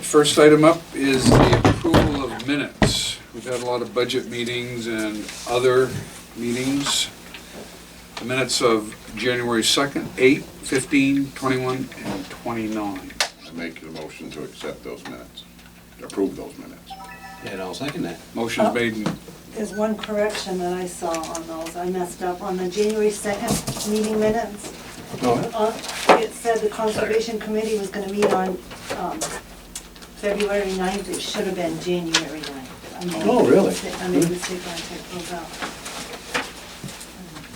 First item up is the approval of minutes. We've had a lot of budget meetings and other meetings. The minutes of January 2nd, 8, 15, 21, and 29. I make the motion to accept those minutes, approve those minutes. And I'll second that. Motion's made and There's one correction that I saw on those. I messed up on the January 2nd meeting minutes. It said the Conservation Committee was gonna meet on February 9th. It should have been January 9th. Oh, really? I made a mistake when I took those out.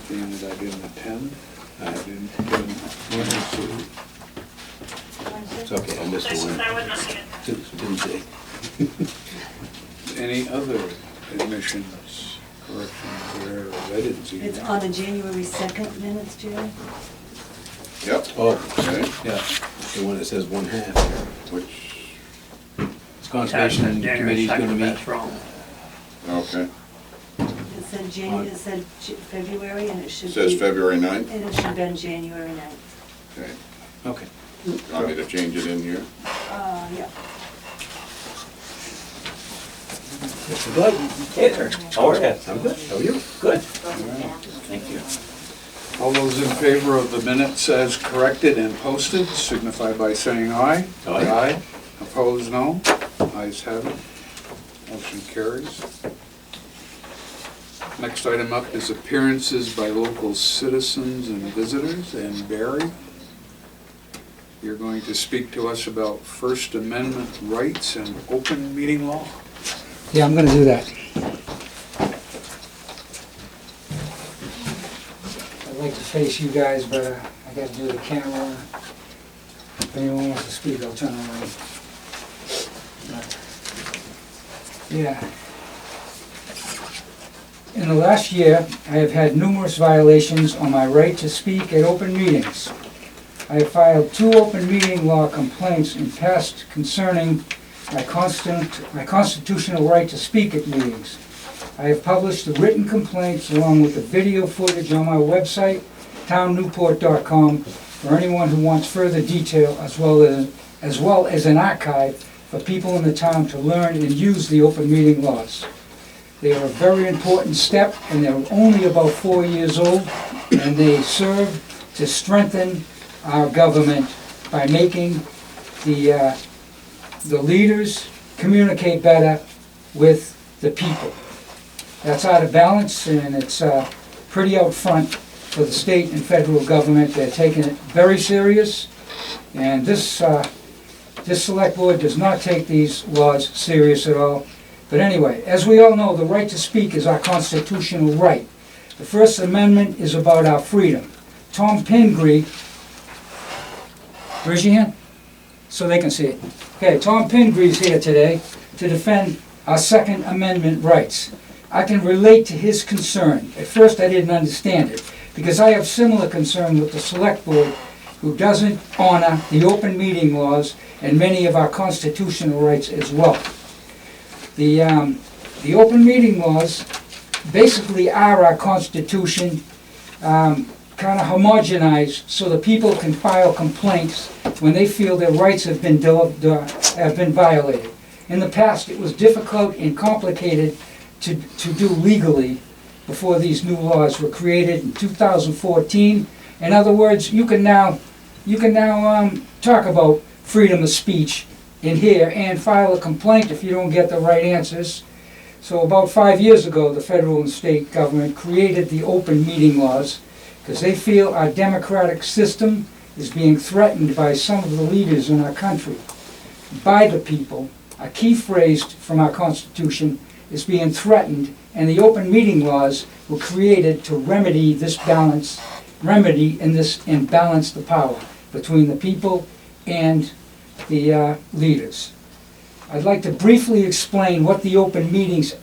being that I didn't attend, I didn't. It's okay, I missed one. I would not get that. Didn't see. Any other admissions, corrections, or I didn't see It's any. on the January 2nd minutes, Jerry. Yep. Oh, Okay, yeah, the one that says 1/2. which, It's Conservation Committee's gonna meet. That's wrong. okay. It said February and it should It be. says February 9th? And it should have been January 9th. Okay. Okay. Want me to change it in here? Yeah. Mr. Blood? Hey there. How are you? I'm good, how are you? Good. Thank you. All those in favor of the minutes as corrected and posted signify by saying aye. Aye. Opposed, no. Ayes have it. Motion carries. Next item up is appearances by local citizens and visitors. And Barry, you're going to speak to us about First Amendment rights and open meeting law. Yeah, I'm gonna do that. I'd like to face you guys, but I gotta do the camera. If anyone wants to speak, I'll turn around. Yeah. In the last year, I have had numerous violations on my right to speak at open meetings. I have filed 2 open meeting law complaints in past concerning my constitutional right to speak at meetings. I have published the written complaints along with the video footage on my website, townnewport.com, for anyone who wants further detail as well as an archive for people in the town to learn and use the open meeting laws. They are a very important step, and they're only about 4 years old, and they serve to strengthen our government by making the leaders communicate better with the people. That's out of balance, and it's pretty out front for the state and federal government. They're taking it very serious, and this select board does not take these laws serious at all. But anyway, as we all know, the right to speak is our constitutional right. The First Amendment is about our freedom. Tom Pingree, raise your hand so they can see it. Okay, Tom Pingree's here today to defend our Second Amendment rights. I can relate to his concern. At first I didn't understand it, because I have similar concern with the Select Board, who doesn't honor the open meeting laws and many of our constitutional rights as well. The open meeting laws basically are our Constitution, kind of homogenized so the people can file complaints when they feel their rights have been violated. In the past, it was difficult and complicated to do legally before these new laws were created in 2014. In other words, you can now talk about freedom of speech in here and file a complaint if you don't get the right answers. So about 5 years ago, the federal and state government created the open meeting laws because they feel our democratic system is being threatened by some of the leaders in our country. By the people, a key phrase from our Constitution is being threatened, and the open meeting laws were created to remedy this balance, and balance the power between the people and the leaders. I'd like to briefly explain what the open meetings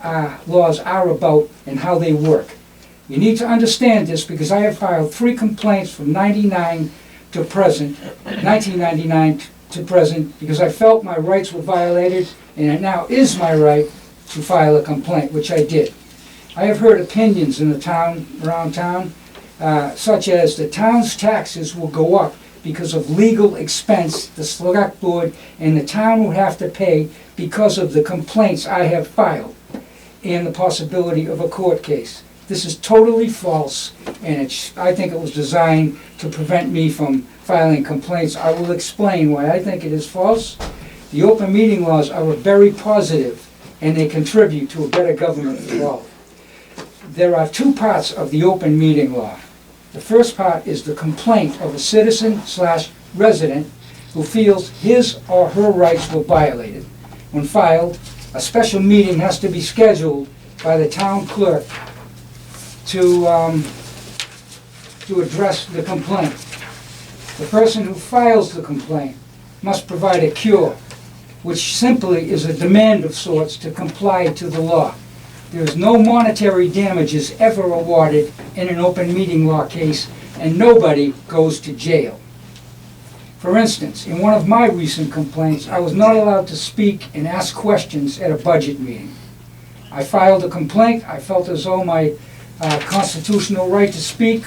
laws are about and how they work. You need to understand this because I have filed 3 complaints from 1999 to present, because I felt my rights were violated, and it now is my right to file a complaint, which I did. I have heard opinions in the town, around town, such as the town's taxes will go up because of legal expense the select board and the town would have to pay because of the complaints I have filed and the possibility of a court case. This is totally false, and I think it was designed to prevent me from filing complaints. I will explain why I think it is false. The open meeting laws are very positive, and they contribute to a better government for all. There are two parts of the open meeting law. The first part is the complaint of a citizen/resident who feels his or her rights were violated. When filed, a special meeting has to be scheduled by the town clerk to address the complaint. The person who files the complaint must provide a cure, which simply is a demand of sorts to comply to the law. There is no monetary damages ever awarded in an open meeting law case, and nobody goes to jail. For instance, in one of my recent complaints, I was not allowed to speak and ask questions at a budget meeting. I filed a complaint. I felt as though my constitutional right to speak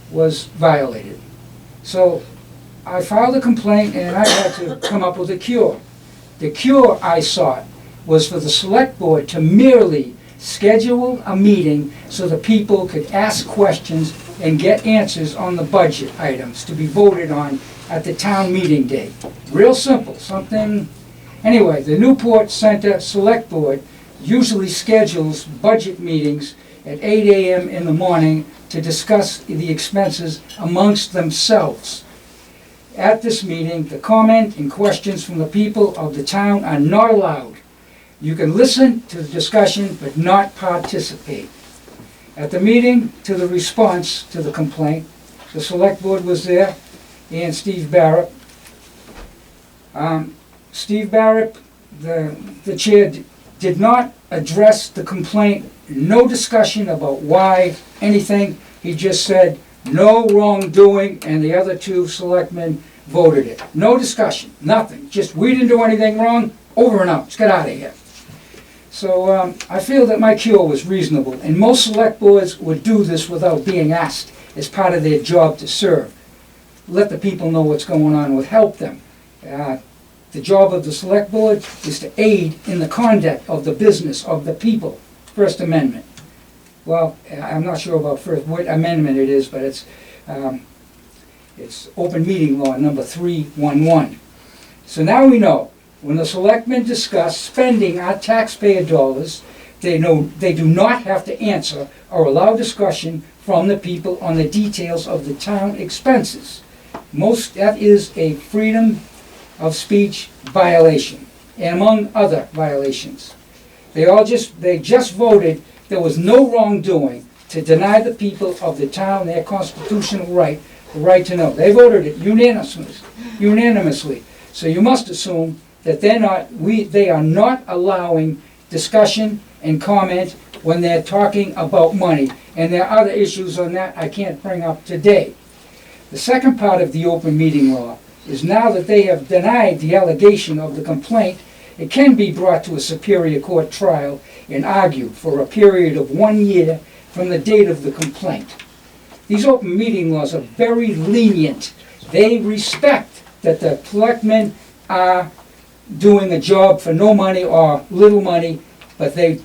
was violated. So I filed a complaint, and I had to come up with a cure. The cure I sought was for the select board to merely schedule a meeting so the people could ask questions and get answers on the budget items to be voted on at the town meeting day. Real simple, something. Anyway, the Newport Center Select Board usually schedules budget meetings at 8 a.m. in the morning to discuss the expenses amongst themselves. At this meeting, the comment and questions from the people of the town are not allowed. You can listen to the discussion but not participate. At the meeting, to the response to the complaint, the select board was there and Steve Barrett. Steve Barrett, the chair, did not address the complaint, no discussion about why, anything. He just said, no wrongdoing, and the other two selectmen voted it. No discussion, nothing. Just, we didn't do anything wrong, over and out, let's get out of here. So I feel that my cure was reasonable, and most select boards would do this without being asked as part of their job to serve. Let the people know what's going on, would help them. The job of the select board is to aid in the conduct of the business of the people. First Amendment. Well, I'm not sure about what amendment it is, but it's open meeting law number 311. So now we know, when the selectmen discuss spending our taxpayer dollars, they do not have to answer or allow discussion from the people on the details of the town expenses. That is a freedom of speech violation, and among other violations. They just voted there was no wrongdoing to deny the people of the town their constitutional right, the right to know. They voted it unanimously. So you must assume that they are not allowing discussion and comment when they're talking about money. And there are other issues on that I can't bring up today. The second part of the open meeting law is, now that they have denied the allegation of the complaint, it can be brought to a superior court trial and argued for a period of 1 year from the date of the complaint. These open meeting laws are very lenient. They respect that the selectmen are doing a job for no money or little money, but they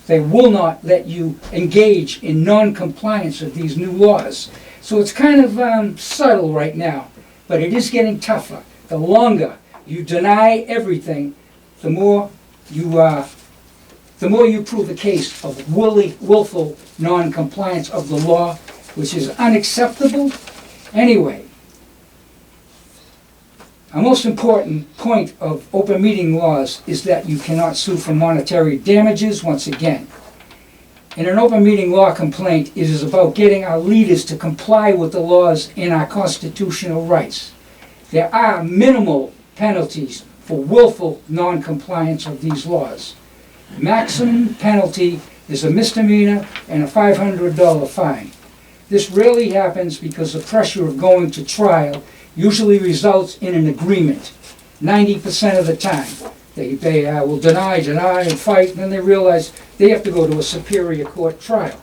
will not let you engage in non-compliance with these new laws. So it's kind of subtle right now, but it is getting tougher. The longer you deny everything, the more you prove a case of willful non-compliance of the law, which is unacceptable. Anyway, a most important point of open meeting laws is that you cannot sue for monetary damages. Once again, in an open meeting law complaint, it is about getting our leaders to comply with the laws and our constitutional rights. There are minimal penalties for willful non-compliance of these laws. Maximum penalty is a misdemeanor and a $500 fine. This rarely happens because the pressure of going to trial usually results in an agreement. 90% of the time, they will deny and fight, and then they realize they have to go to a superior court trial.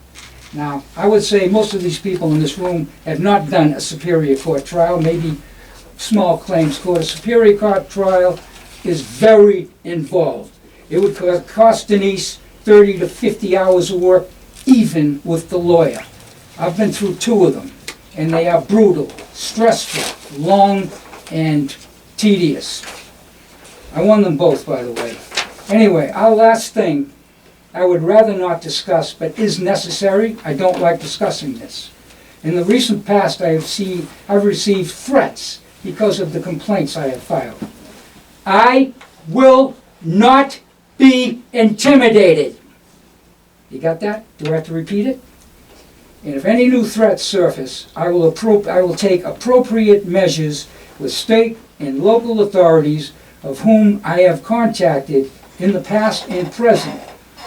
Now, I would say most of these people in this room have not done a superior court trial, maybe small claims court. A Superior Court trial is very involved. It would cost Denise 30 to 50 hours of work, even with the lawyer. I've been through 2 of them, and they are brutal, stressful, long, and tedious. I won them both, by the way. Anyway, our last thing, I would rather not discuss, but is necessary. I don't like discussing this. In the recent past, I've received threats because of the complaints I have filed. I will not be intimidated. You got that? Do I have to repeat it? And if any new threats surface, I will take appropriate measures with state and local authorities of whom I have contacted in the past and present,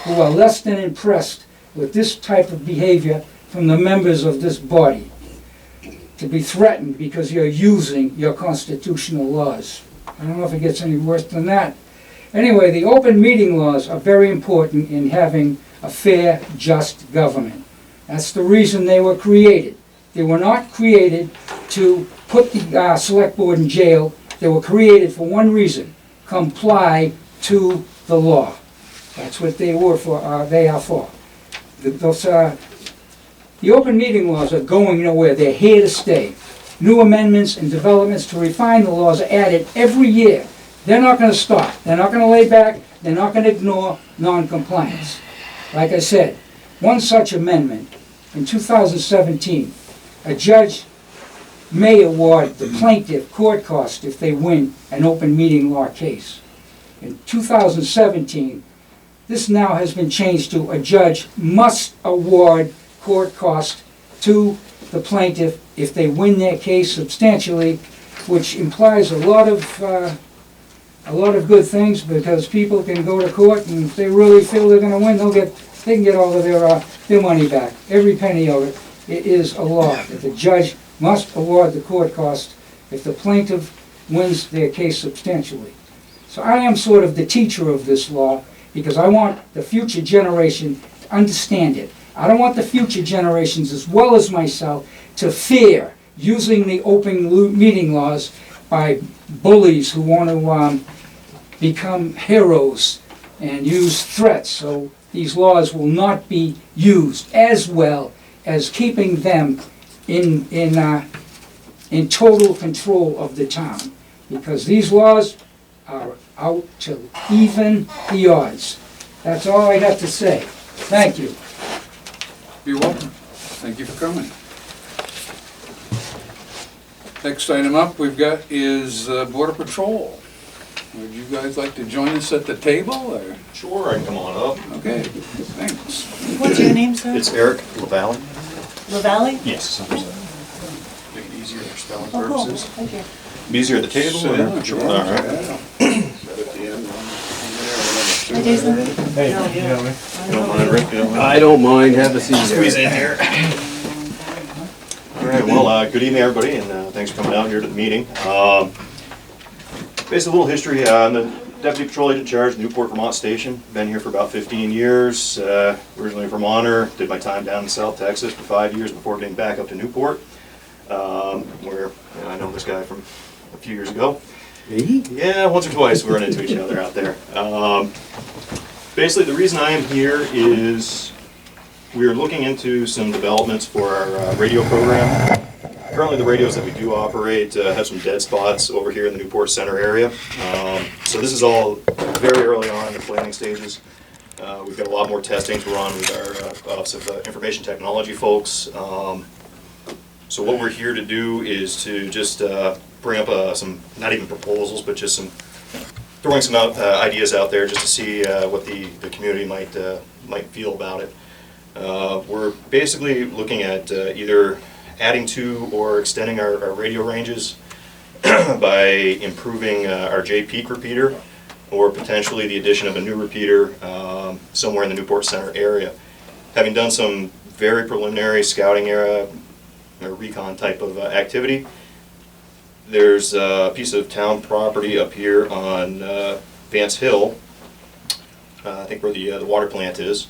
who are less than impressed with this type of behavior from the members of this body. To be threatened because you're using your constitutional laws. I don't know if it gets any worse than that. Anyway, the open meeting laws are very important in having a fair, just government. That's the reason they were created. They were not created to put the select board in jail. They were created for one reason: comply to the law. That's what they were for. They are for. The open meeting laws are going nowhere. They're here to stay. New amendments and developments to refine the laws are added every year. They're not going to stop. They're not going to lay back. They're not going to ignore non-compliance. Like I said, one such amendment in 2017, a judge may award the plaintiff court costs if they win an open meeting law case. In 2017, this now has been changed to a judge must award court cost to the plaintiff if they win their case substantially, which implies a lot of good things, because people can go to court, and if they really feel they're going to win, they can get all of their money back, every penny of it. It is a law that the judge must award the court cost if the plaintiff wins their case substantially. So I am sort of the teacher of this law, because I want the future generation to understand it. I don't want the future generations, as well as myself, to fear using the open meeting laws by bullies who want to become heroes and use threats. So these laws will not be used, as well as keeping them in total control of the town, because these laws are out to even the odds. That's all I have to say. Thank you. You're welcome. Thank you for coming. Next item up we've got is Border Patrol. Would you guys like to join us at the table, or? Sure, I can come on up. Okay, thanks. What's your name, sir? It's Eric LaValle. LaValle? Yes. Make it easier for spelling Oh, cool. purposes. Thank you. Easier at the table? Sit or- down if you want. All right. Is that at the end? Hi, Jason. Hey, No, you know me. You don't mind, Rick? You don't mind? I don't mind, have a seat there. Squeeze in here. All right, well, good evening, everybody, and thanks for coming out here to the meeting. Basically, a little history. I'm the Deputy Patrol Agent in Charge, Newport, Vermont Station. Been here for about 15 years. Originally from Honor. Did my time down in South Texas for 5 years before getting back up to Newport, where I know this guy from a few years ago. Me? Yeah, once or twice we run into each other out there. Basically, the reason I am here is we are looking into some developments for our radio program. Currently, the radios that we do operate have some dead spots over here in the Newport Center area. So this is all very early on in the planning stages. We've got a lot more testing to run with our Office of Information Technology folks. So what we're here to do is to just bring up some, not even proposals, but just throwing some ideas out there just to see what the community might feel about it. We're basically looking at either adding to or extending our radio ranges by improving our J-Peak repeater, or potentially the addition of a new repeater somewhere in the Newport Center area. Having done some very preliminary scouting or recon type of activity, there's a piece of town property up here on Vance Hill, I think where the water plant is,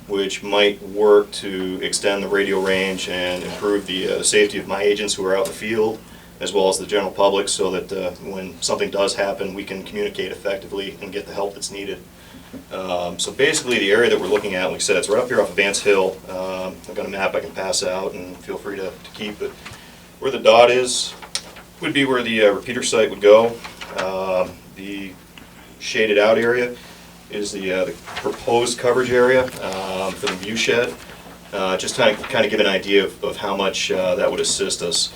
which might work to extend the radio range and improve the safety of my agents who are out in the field, as well as the general public, so that when something does happen, we can communicate effectively and get the help that's needed. So basically, the area that we're looking at, like I said, it's right up here off of Vance Hill. I've got a map I can pass out, and feel free to keep it. Where the dot is would be where the repeater site would go. The shaded out area is the proposed coverage area for the view shed. Just kind of give an idea of how much that would assist us.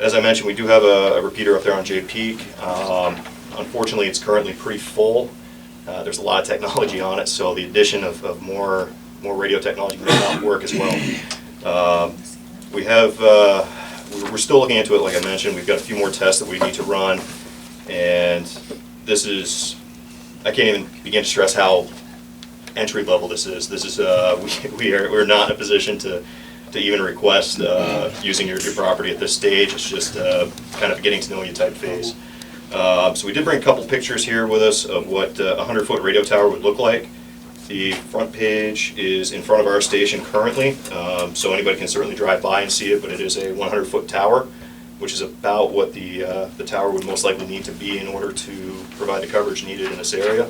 As I mentioned, we do have a repeater up there on J Peak. Unfortunately, it's currently pretty full. There's a lot of technology on it, so the addition of more radio technology may not work as well. We're still looking into it, like I mentioned. We've got a few more tests that we need to run, and this is, I can't even begin to stress how entry level this is. This is we're not in a position to even request using your property at this stage. It's just kind of getting to know you type phase. So we did bring a couple pictures here with us of what a 100-foot radio tower would look like. The front page is in front of our station currently, so anybody can certainly drive by and see it, but it is a 100-foot tower, which is about what the tower would most likely need to be in order to provide the coverage needed in this area.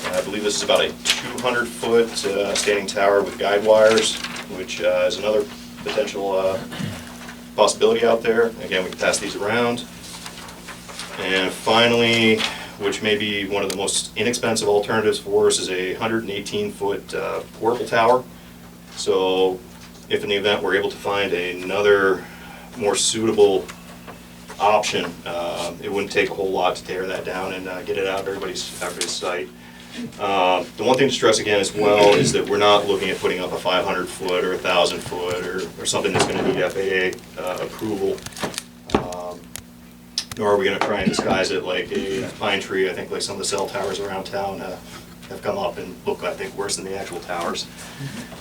I believe this is about a 200-foot standing tower with guide wires, which is another potential possibility out there. Again, we can pass these around. And finally, which may be one of the most inexpensive alternatives for us, is a 118-foot portable tower. So if in the event we're able to find another more suitable option, it wouldn't take a whole lot to tear that down and get it out of everybody's sight. The one thing to stress again as well is that we're not looking at putting up a 500-foot or 1,000-foot or something that's going to need FAA approval. Nor are we going to try and disguise it like a pine tree. I think like some of the cell towers around town have come up and look, I think, worse than the actual towers.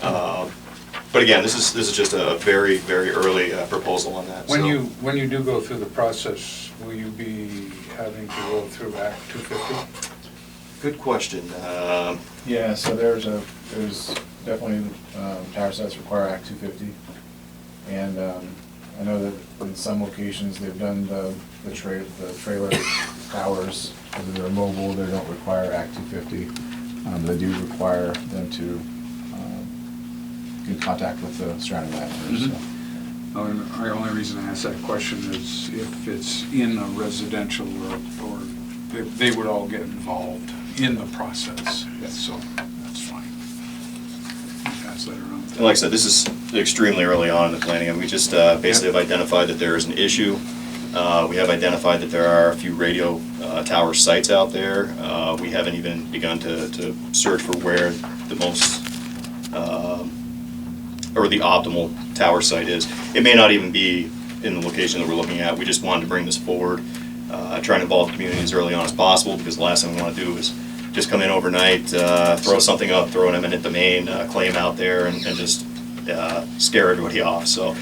But again, this is just a very, very early proposal on that. When you do go through the process, will you be having to go through Act 250? Good question. Yeah, so there's definitely tower sites require Act 250, and I know that in some locations they've done the trailer towers, because they're mobile, they don't require Act 250. They do require them to get in contact with the surrounding landowners. Mm-hmm. The only reason I ask that question is if it's in a residential or they would all get involved in the process. So that's fine. Pass that around. And like I said, this is extremely early on in the planning, and we just basically have identified that there is an issue. We have identified that there are a few radio tower sites out there. We haven't even begun to search for where the most or the optimal tower site is. It may not even be in the location that we're looking at. We just wanted to bring this forward, try to involve the community as early on as possible, because the last thing we want to do is just come in overnight, throw something up, throw an eminent domain claim out there, and just scare everybody off. So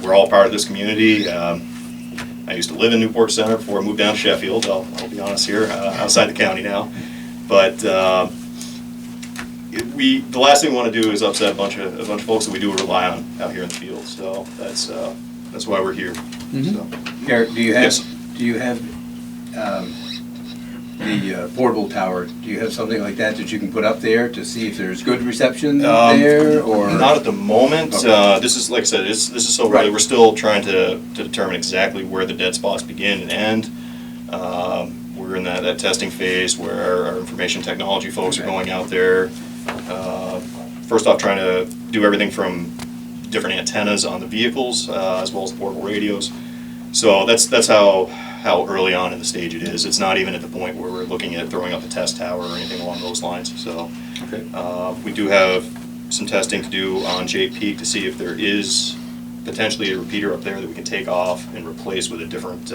we're all part of this community. I used to live in Newport Center before I moved down to Sheffield. I'll be honest here, outside the county now. But the last thing we want to do is upset a bunch of folks that we do rely on out here in the field. So that's why we're here. Mm-hmm. So. Eric, do you Yes. have the portable tower? Do you have something like that you can put up there to see if there's good reception there, or not at the moment? Okay. This is, like I said, this is so early. Right. We're still trying to determine exactly where the dead spots begin and end. We're in that testing phase where our information technology folks are going out there. First off, trying to do everything from different antennas on the vehicles as well as portable radios. So that's how early on in the stage it is. It's not even at the point where we're looking at throwing up a test tower or anything along those lines. So Okay. we do have some testing to do on J Peak to see if there is potentially a repeater up there that we can take off and replace with a different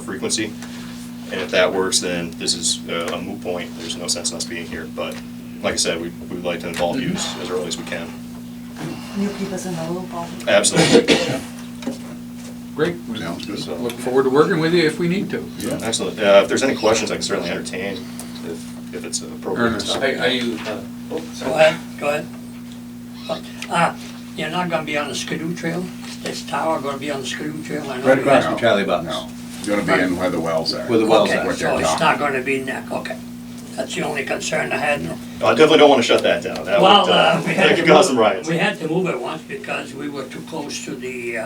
frequency. And if that works, then this is a moot point. There's no sense in us being here. But like I said, we would like to involve you as early as we can. You keep us in the loop on it. Absolutely. Great. Sounds good. So, Look forward to working with you if we need to. Yeah. excellent. If there's any questions, I can certainly entertain if it's appropriate. Ernest. Are you, Go ahead. You're not gonna be on the Skidoo Trail? this tower gonna be on the screw trail? I know Right we across had- from Charlie Buck's. No, it's gonna be in where the wells are. Where the wells Okay, are. What they're so it's talking. not gonna be neck, okay. That's the only concern I had. I definitely don't want to shut that down. That Well, would, we had that to could cause move- some riots. We had to move it once because we were too close to the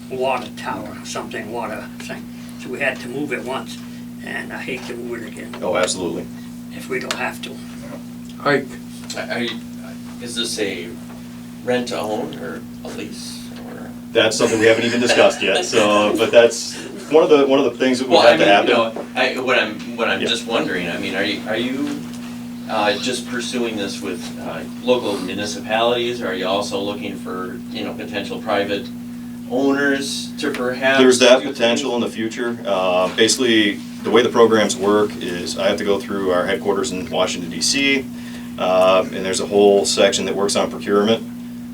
water tower, something water thing. So we had to move it once, and I hate to move it again Oh, absolutely. if we don't have to. Ike, Is this a rent to own or a lease or? That's something we haven't even discussed yet, so, but that's one of the things that would Well, I have to mean, you happen. know, what I'm Yeah. just wondering, I mean, are you just pursuing this with local municipalities? Or are you also looking for, you know, potential private owners to perhaps? There's that do potential in things? the future. Basically, the way the programs work is I have to go through our headquarters in Washington DC, and there's a whole section that works on procurement.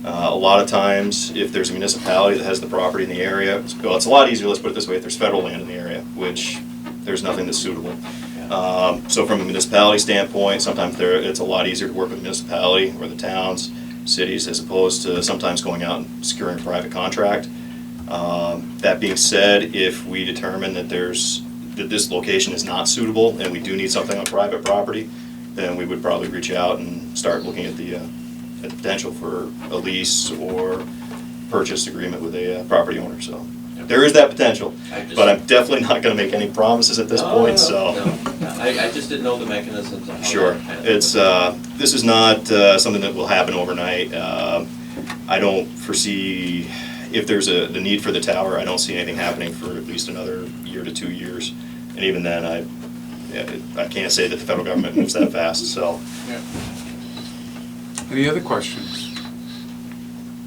A lot of times, if there's a municipality that has the property in the area, it's a lot easier, let's put it this way, if there's federal land in the area, which there's nothing that's suitable. So from a municipality standpoint, sometimes it's a lot easier to work with the municipality or the towns, cities, as opposed to sometimes going out and securing a private contract. That being said, if we determine that this location is not suitable and we do need something on private property, then we would probably reach out and start looking at the potential for a lease or purchase agreement with a property owner, so. There is that potential, but I'm definitely not gonna make any promises at this point, so. No. I just didn't know the mechanisms of how Sure, that kind of it's, this is not something that will happen overnight. I don't foresee, if there's the need for the tower, I don't see anything happening for at least another year to 2 years. And even then, I can't say that the federal government moves that fast, so. any other questions?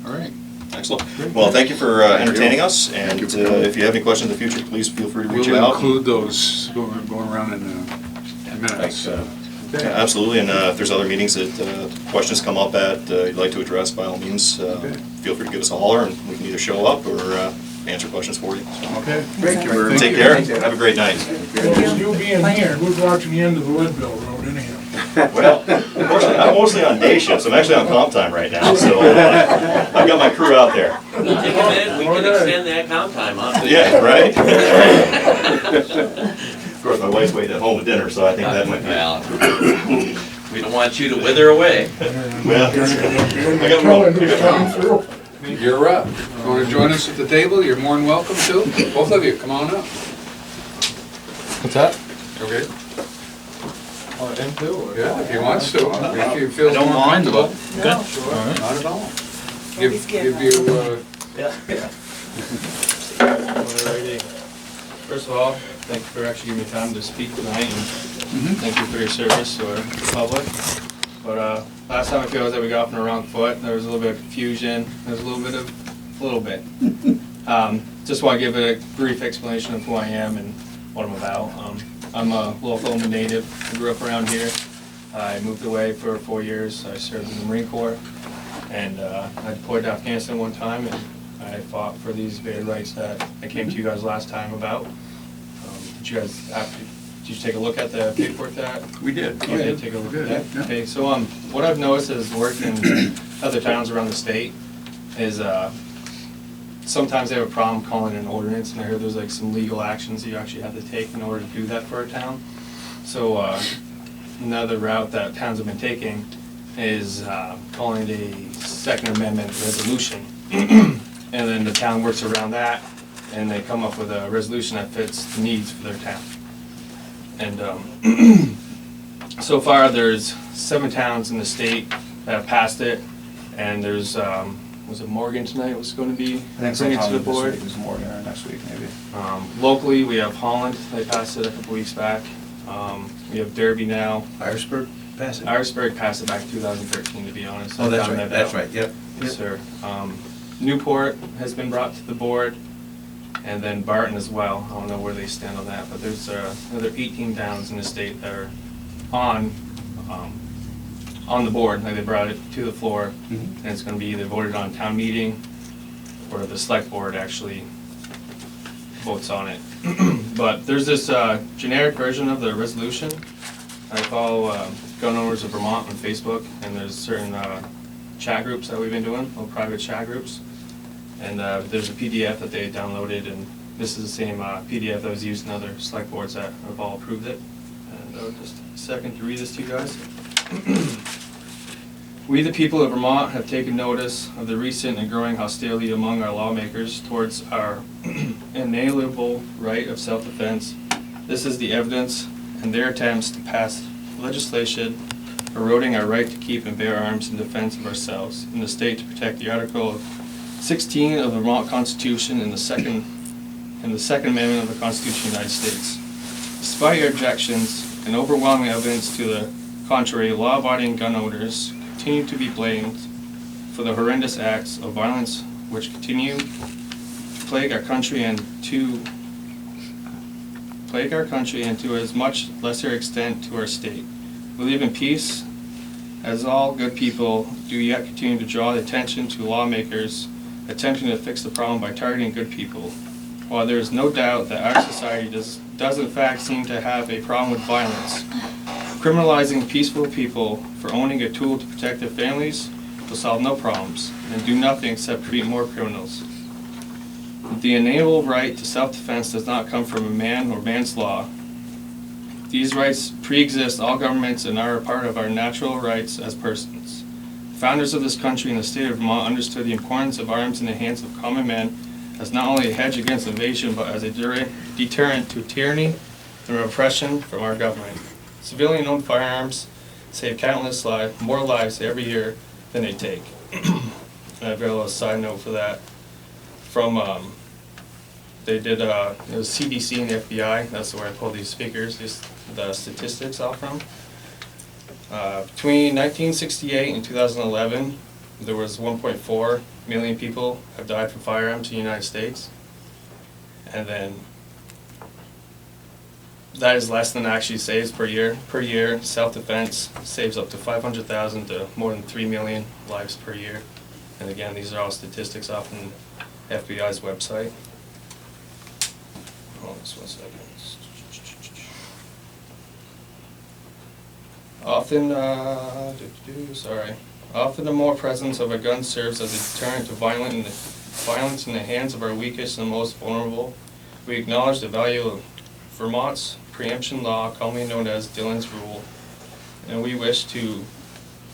All right. Excellent. Well, thank you for entertaining us, and Thank you for coming. if you have any questions in the future, please feel free to reach We'll out. include those going around in a minute, so. Yeah, Okay. absolutely, and if there's other meetings that questions come up at you'd like to address, by all means, feel free to give us a holler, and we can either show up or answer questions for you. Okay. Thank you very much. Take care, have a great night. Well, you being here, who's watching the end of the Woodville Road anyhow? Well, unfortunately, I'm mostly on day shifts, I'm actually on comp time right now, so I've got my crew out there. We'll take a minute, we can extend that comp time on. Yeah, right? Of course, my wife's waiting at home at dinner, so I think that might be. Well, we don't want you to wither away. Well, I got Telling room. who's coming through. You're up. You want to join us at the table? You're more than welcome to. Both of you, come on up. What's that? Okay. Into or? Yeah, if he wants to. If you feel Don't more mind, comfortable. but- No, Not at all. Don't be Give scared. you, Alrighty. First of all, thank you for actually giving me time to speak tonight, and thank you for your service to the public. But last time I feel that we got off on the wrong foot. There was a little bit of confusion. There was a little bit. Just want to give a brief explanation of who I am and what I'm about. I'm a local native. I grew up around here. I moved away for 4 years. I served in the Marine Corps, and I deployed to Afghanistan one time, and I fought for these very rights that I came to you guys last time about. Did you guys, did you take a look at the paperwork that? we did. You did take a look at that? Yeah. Okay, so what I've noticed is working in other towns around the state is sometimes they have a problem calling it an ordinance, and I heard there's like some legal actions that you actually have to take in order to do that for a town. So another route that towns have been taking is calling it a Second Amendment resolution. And then the town works around that, and they come up with a resolution that fits the needs for their town. And so far, there's 7 towns in the state that have passed it, and there's, was it Morgan tonight was going to be bringing it to the board? There's more next week, maybe. Locally, we have Holland, they passed it a couple weeks back. We have Derby now. Irisburg, pass it. Irisburg passed it back in 2013, to be honest. Oh, I that's found right, that that's out. right, yep. Yes, sir. Newport has been brought to the board, and then Barton as well. I don't know where they stand on that, but there's another 18 towns in the state that are on the board. Like, they brought it to the floor, and it's going to be either voted on town meeting or the select board actually votes on it. But there's this generic version of the resolution. I follow Gun Owners of Vermont on Facebook, and there's certain chat groups that we've been doing, little private chat groups. And there's a PDF that they downloaded, and this is the same PDF that was used in other select boards that have all approved it. And just a second to read this to you guys. We, the people of Vermont, have taken notice of the recent and growing hostility among our lawmakers towards our inalienable right of self-defense. This is the evidence in their attempts to pass legislation eroding our right to keep and bear arms in defense of ourselves in the state to protect the Article 16 of the Vermont Constitution and the Second Amendment of the Constitution of the United States. Despite your objections and overwhelming evidence to the contrary, law-abiding gun owners continue to be blamed for the horrendous acts of violence which continue to plague our country and to as much lesser extent to our state. We live in peace, as all good people do, yet continue to draw the attention to lawmakers attempting to fix the problem by targeting good people. While there is no doubt that our society does in fact seem to have a problem with violence, criminalizing peaceful people for owning a tool to protect their families will solve no problems and do nothing except create more criminals. The inalienable right to self-defense does not come from a man or man's law. These rights pre-exist all governments and are a part of our natural rights as persons. The founders of this country and the state of Vermont understood the importance of arms in the hands of common men as not only a hedge against invasion, but as a deterrent to tyranny and repression from our government. Civilian-owned firearms save countless more lives every year than they take. And I've got a little side note for that. From they did it was CDC and the FBI. That's where I pulled these figures, the statistics out from. Between 1968 and 2011, there was 1.4 million people have died from firearms in the United States, and then that is less than actually saves per year. Per year, self-defense saves up to 500,000 to more than 3 million lives per year. And again, these are all statistics off from FBI's website. Hold on just 1 second. Often the more presence of a gun serves as a deterrent to violence in the hands of our weakest and most vulnerable. We acknowledge the value of Vermont's preemption law, commonly known as Dillon's Rule, and we wish to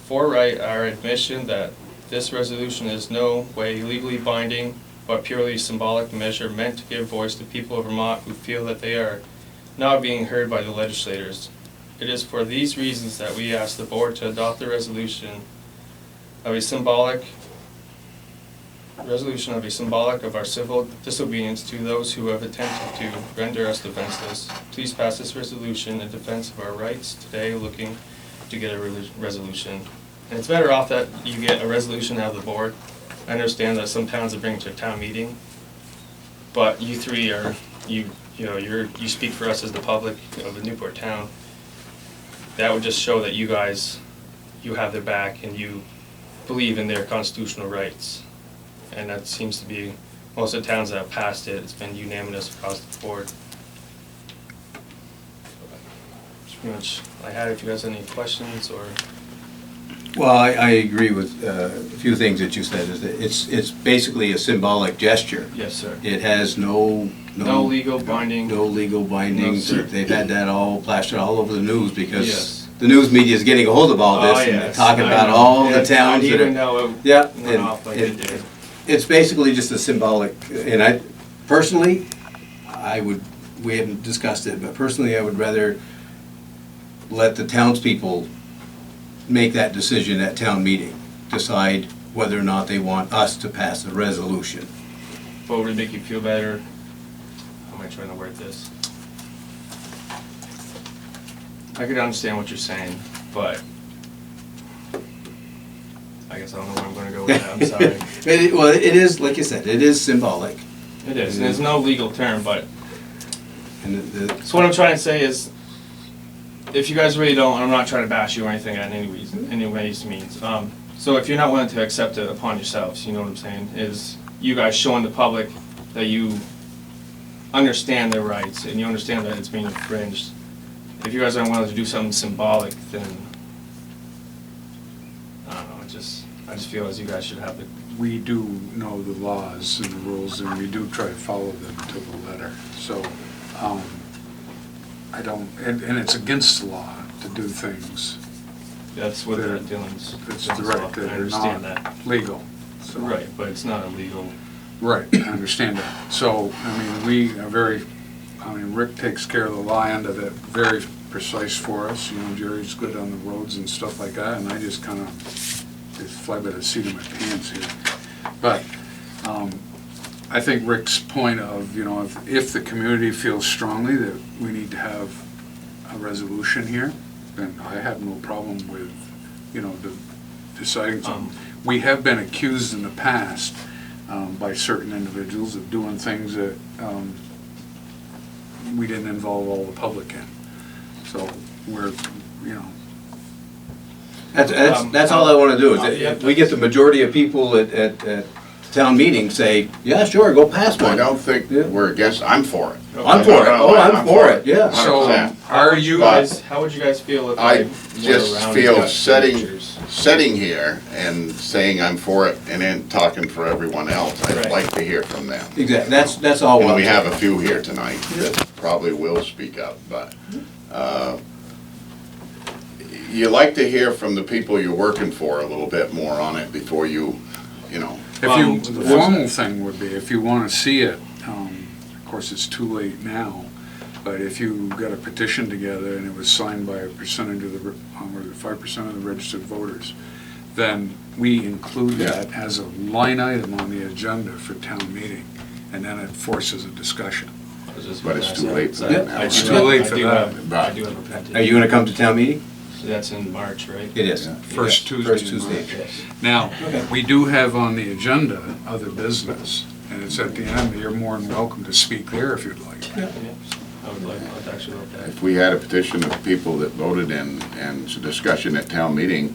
forewrite our admission that this resolution is no way legally binding, but purely symbolic measure meant to give voice to people of Vermont who feel that they are not being heard by the legislators. It is for these reasons that we ask the board to adopt the resolution of a symbolic of our civil disobedience to those who have attempted to render us defenseless. Please pass this resolution in defense of our rights today, looking to get a resolution. And it's better off that you get a resolution out of the board. I understand that some towns are bringing it to a town meeting, but you three are, you speak for us as the public of the Newport town. That would just show that you guys, you have their back and you believe in their constitutional rights. And that seems to be, most of the towns that have passed it, it's been unanimous across the board. That's pretty much I had. If you guys have any questions or... Well, I agree with a few things that you said. Is that it's basically a symbolic gesture. Yes, sir. It has no legal binding. No legal bindings. No, They've had that all plastered all over the news because yes. The news media is getting a hold of all this and talking about all the towns that are. Know yeah, went off like it did. It's basically just a symbolic. And I personally, we haven't discussed it, but personally, I would rather let the townspeople make that decision at town meeting, decide whether or not they want us to pass a resolution. What would make you feel better? How am I trying to word this? I could understand what you're saying, but I guess I don't know where I'm going to go with that. I'm sorry. It is, like you said, it is symbolic. It is. And there's no legal term, but... And so what I'm trying to say is, if you guys really don't, and I'm not trying to bash you or anything at any ways means. So if you're not willing to accept it upon yourselves, you know what I'm saying, is you guys showing the public that you understand their rights and you understand that it's being infringed. If you guys aren't willing to do something symbolic, then I don't know. I just feel as you guys should have the, We do know the laws and the rules, and we do try to follow them to the letter. So, I don't, and it's against the law to do things that's what they're They're- doing. that's direct, that I are understand not that. legal. So- Right, but it's not illegal. Right, I understand that. So, I mean, we are very, I mean, Rick takes care of the law end of it, very precise for us. You know, Jerry's good on the roads and stuff like that, and I just kind of, just fly by the seat of my pants here. But, I think Rick's point of, you know, if the community feels strongly that we need to have a resolution here, then I have no problem with, you know, deciding something. We have been accused in the past by certain individuals of doing things that we didn't involve all the public in. So we're, you know, That's all I want to do, is if we get the majority of people at town meeting say, yeah, sure, go pass I one. don't think we're against, I'm for it. I'm for it, oh, I'm for it, yeah. so 100%. are you, How would you guys feel if I went just around and feel got sitting signatures? here and saying I'm for it and then talking for everyone else, I'd Right. like to hear from them. Exactly, that's all. And we have a few here tonight that probably will speak up, but, you like to hear from the people you're working for a little bit more on it before you know. if you, the formal thing would be, if you want to see it, of course, it's too late now, but if you got a petition together and it was signed by a percentage of the, or 5% of the registered voters, then we include that as a line item on the agenda for town meeting, and then it forces a discussion. I was just But gonna it's ask too that. late for I that do now. have- It's too late for I do that. have- I do have a petition. Are you gonna come to town meeting? So that's in March, right? It is. First Yes, Tuesday First in Tuesday. March. Now, we do have on the agenda other business, and it's at the end, you're more than welcome to speak there if you'd like. Yeah, I would like, I'd actually love that. If we had a petition of people that voted in and it's a discussion at town meeting,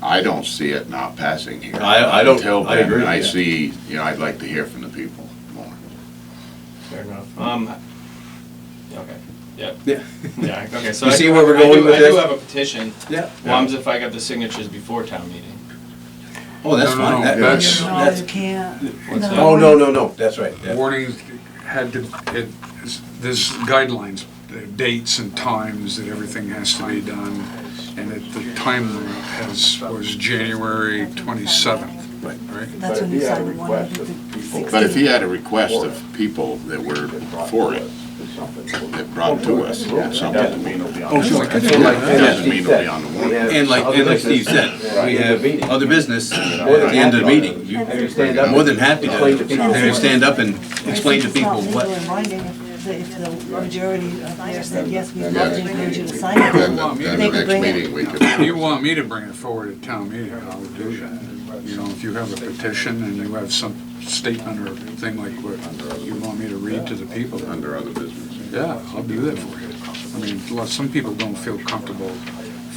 I don't see it not passing here. I don't- Until I then, agree, I yeah. see, you know, I'd like to hear from the people more. Fair enough. Okay, yeah. Yeah. Yeah, okay, so You I see do- where we're I do- going with I do this? have a petition. Yeah. What happens if I got the signatures before town meeting? Oh, that's No, no, fine. no, That- that's- No, you can't. What's that? Oh, no, that's right. Yeah. Warnings had to, there's guidelines, dates and times that everything has to be done, and at the time was January 27th, right? That's when you signed the one. But if he had a request of people that were for it, that brought to us, it's something to mean. Oh, sure. It doesn't mean it'll be on the warrant. And like Steve said, we have other business at the end of the meeting. You're more than happy to stand up and explain to people what. If the majority of there said, yes, we'd love to encourage you to sign it, Then the they could next bring meeting, it. we could. If you want me to bring it forward at town meeting, I would do that. You know, if you have a petition and you have some statement or thing like what you want me to read to the people, Under other business. yeah, I'll do that for you. I mean, some people don't feel comfortable in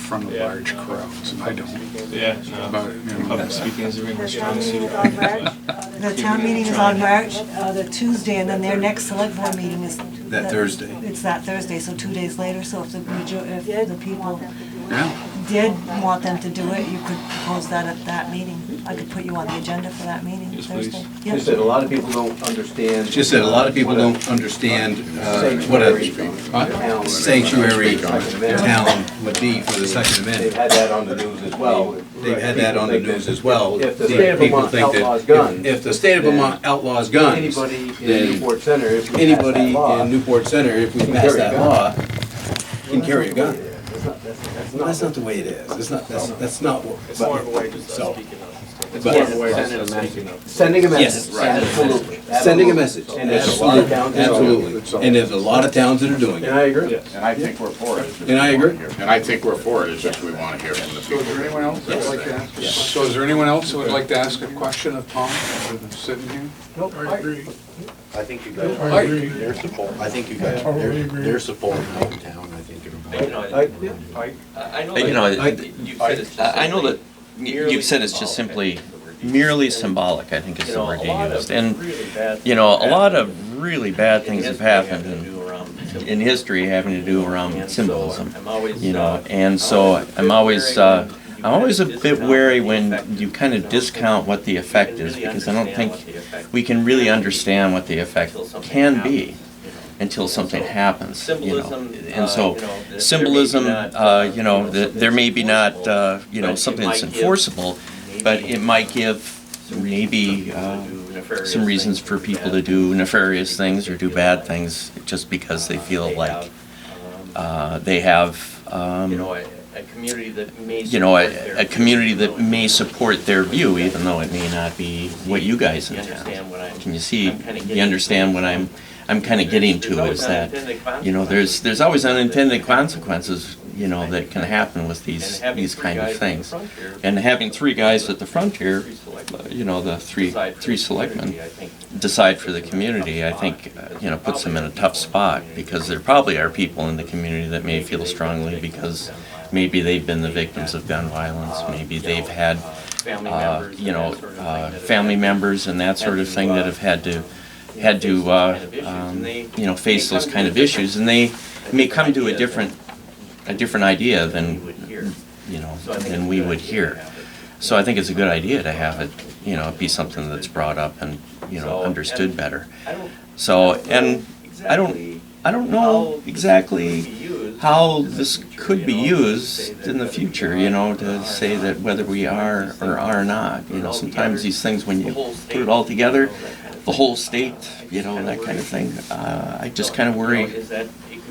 front of large crowds, and I don't. Yeah, no. But, you know, Public speaking is a very The much town strong meeting suit. is on March, the town meeting is on March, the Tuesday, and then their next select board meeting is. That Thursday. It's that Thursday, so 2 days later, so if the people yeah. did want them to do it, you could propose that at that meeting. I could put you on the agenda for that meeting, Yes, please. Thursday. Just that a lot of people don't understand. Just that a lot of people don't understand what a sanctuary town would be for the Second They've Amendment. had that on the news as well. They've had that on the news as well. If the state of People Vermont think that outlaws guns, if the state of Vermont outlaws guns, anybody in then Newport Center, if we pass that anybody law, in Newport Center, if we can pass carry a that gun. law, can carry a gun. That's That's not the way it is. That's not what. It's more of a way just So- of speaking up. It's But- more of a way just of speaking up. Sending a Yes. message, absolutely. Sending a message, And there's a lot of towns that do it. absolutely. And there's a lot of towns that are doing And I it. agree. And I think we're for it. And I agree. And I think we're for it, it's just we want to hear from the So people. is there anyone else that would like to ask? So is there anyone else that would like to ask a question of Tom, who's sitting here? I agree. I think you guys, I agree. their support, I think you guys, Totally agree. their support out in town, I think it'll. You know, I know You know, that- I know that you've said it's just simply merely symbolic, I think is the word you used. And, you know, a lot of really bad things have happened in history having to do around symbolism, you know, and so I'm always I'm always a bit wary when you kind of discount what the effect is, because I don't think we can really understand what the effect can be until something happens, you know. And so symbolism, you know, there may be not, you know, something that's enforceable, but it might give maybe some reasons for people to do nefarious things or do bad things just because they feel like they have, a community that may a community that may support their view, even though it may not be what you guys intend. Can you see? You understand what I'm kind of getting to is that, you know, there's always unintended consequences, you know, that can happen with these kind of things. And having three guys at the front here, you know, the three selectmen decide for the community, I think, you know, puts them in a tough spot, because there probably are people in the community that may feel strongly because maybe they've been the victims of gun violence, maybe they've had, you know, family members and that sort of thing that have had to you know, face those kind of issues, and they may come to a different idea than, you know, than we would hear. So I think it's a good idea to have it, you know, be something that's brought up and, you know, understood better. So, and I don't know exactly how this could be used in the future, you know, to say that whether we are or are not. You know, sometimes these things, when you put it all together, the whole state, you know, and that kind of thing, I just kind of worry,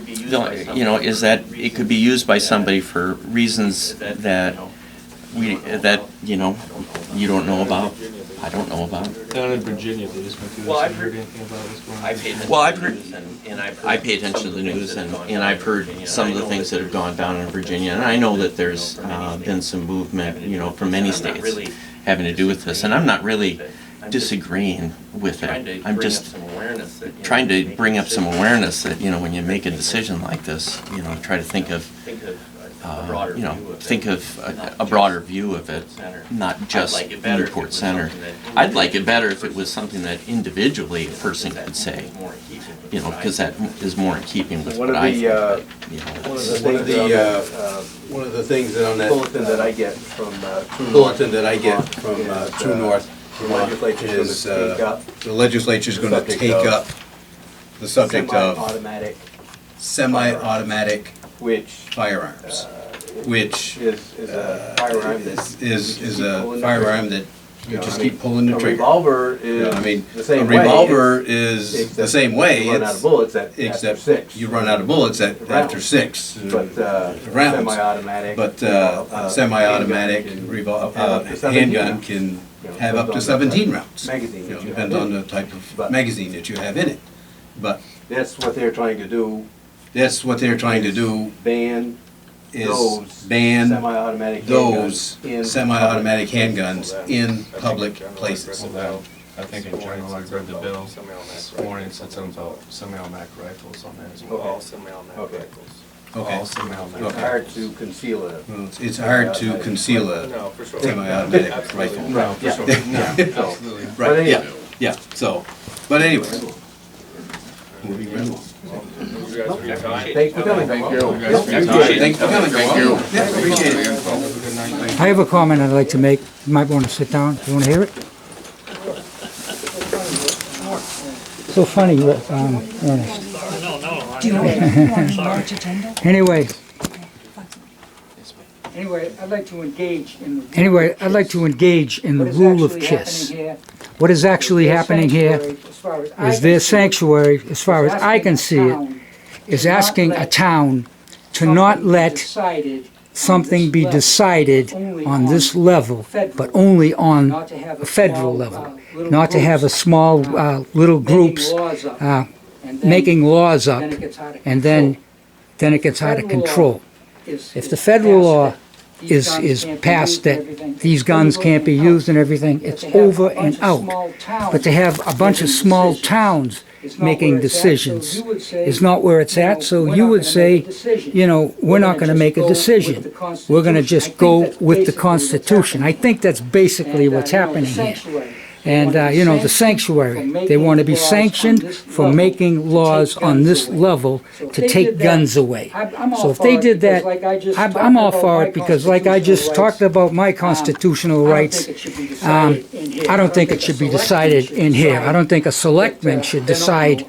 you know, is that it could be used by somebody for reasons that you know, you don't know about, I don't know about. Down in Virginia, they just went through this. Have you heard anything about what's going on? Well, I've heard, I pay attention to the news, and I've heard some of the things that have gone down in Virginia, and I know that there's been some movement, you know, from many states having to do with this, and I'm not really disagreeing with it. I'm just trying to bring up some awareness that, you know, when you make a decision like this, you know, try to think of, you know, think of a broader view of it, not just Newport Center. I'd like it better if it was something that individually a person could say, you know, because that is more in keeping with what I think. You know, One of the things that on that Bulletin that I get from True North is the legislature's going to take up the subject of semi-automatic firearms, which is a firearm that is a firearm that you just keep pulling the a trigger. revolver You know, is I mean, the same a way. revolver is the same way. You run out of bullets after Except 6. you run out of bullets after 6 But rounds. semi-automatic. But semi-automatic handgun can have up to 17 rounds. Magazine. You know, depends on the type of magazine that you have in it. But That's what they're trying to do. that's what they're trying to do, Ban is those ban semi-automatic those handguns in semi-automatic handguns in public places. Well, I think in general, I read the bill this morning, it said something about semi-automatic rifles on there as well. Okay. Okay. All semi-automatic. It's hard to conceal it. Well, it's hard to conceal a semi-automatic rifle. No, for sure. Absolutely. Right, yeah, yeah, so, but anyway. Moving right along. You guys for your time. Thanks for coming. Thank you. Thanks for coming, thank you. Yeah, appreciate it. Have a good night. I have a comment I'd like to make. You might want to sit down. You want to hear it? So funny, Ernest. Do you want a large agenda? Anyway, I'd like to engage in the rule of KISS. What is actually happening here is their sanctuary, as far as I can see it, is asking a town to not let something be decided on this level, but only on a federal level. Not to have a small, little groups making laws up, and then it gets out of control. If the federal law is passed that these guns can't be used and everything, it's over and out. But to have a bunch of small towns making decisions is not where it's at, so you would say, you know, we're not going to make a decision. We're going to just go with the Constitution. I think that's basically what's happening here. And, you know, the sanctuary, they want to be sanctioned for making laws on this level to take guns away. So if they did that, I'm all for it, because like I just talked about my constitutional rights, I don't think it should be decided in here. I don't think a selectman should decide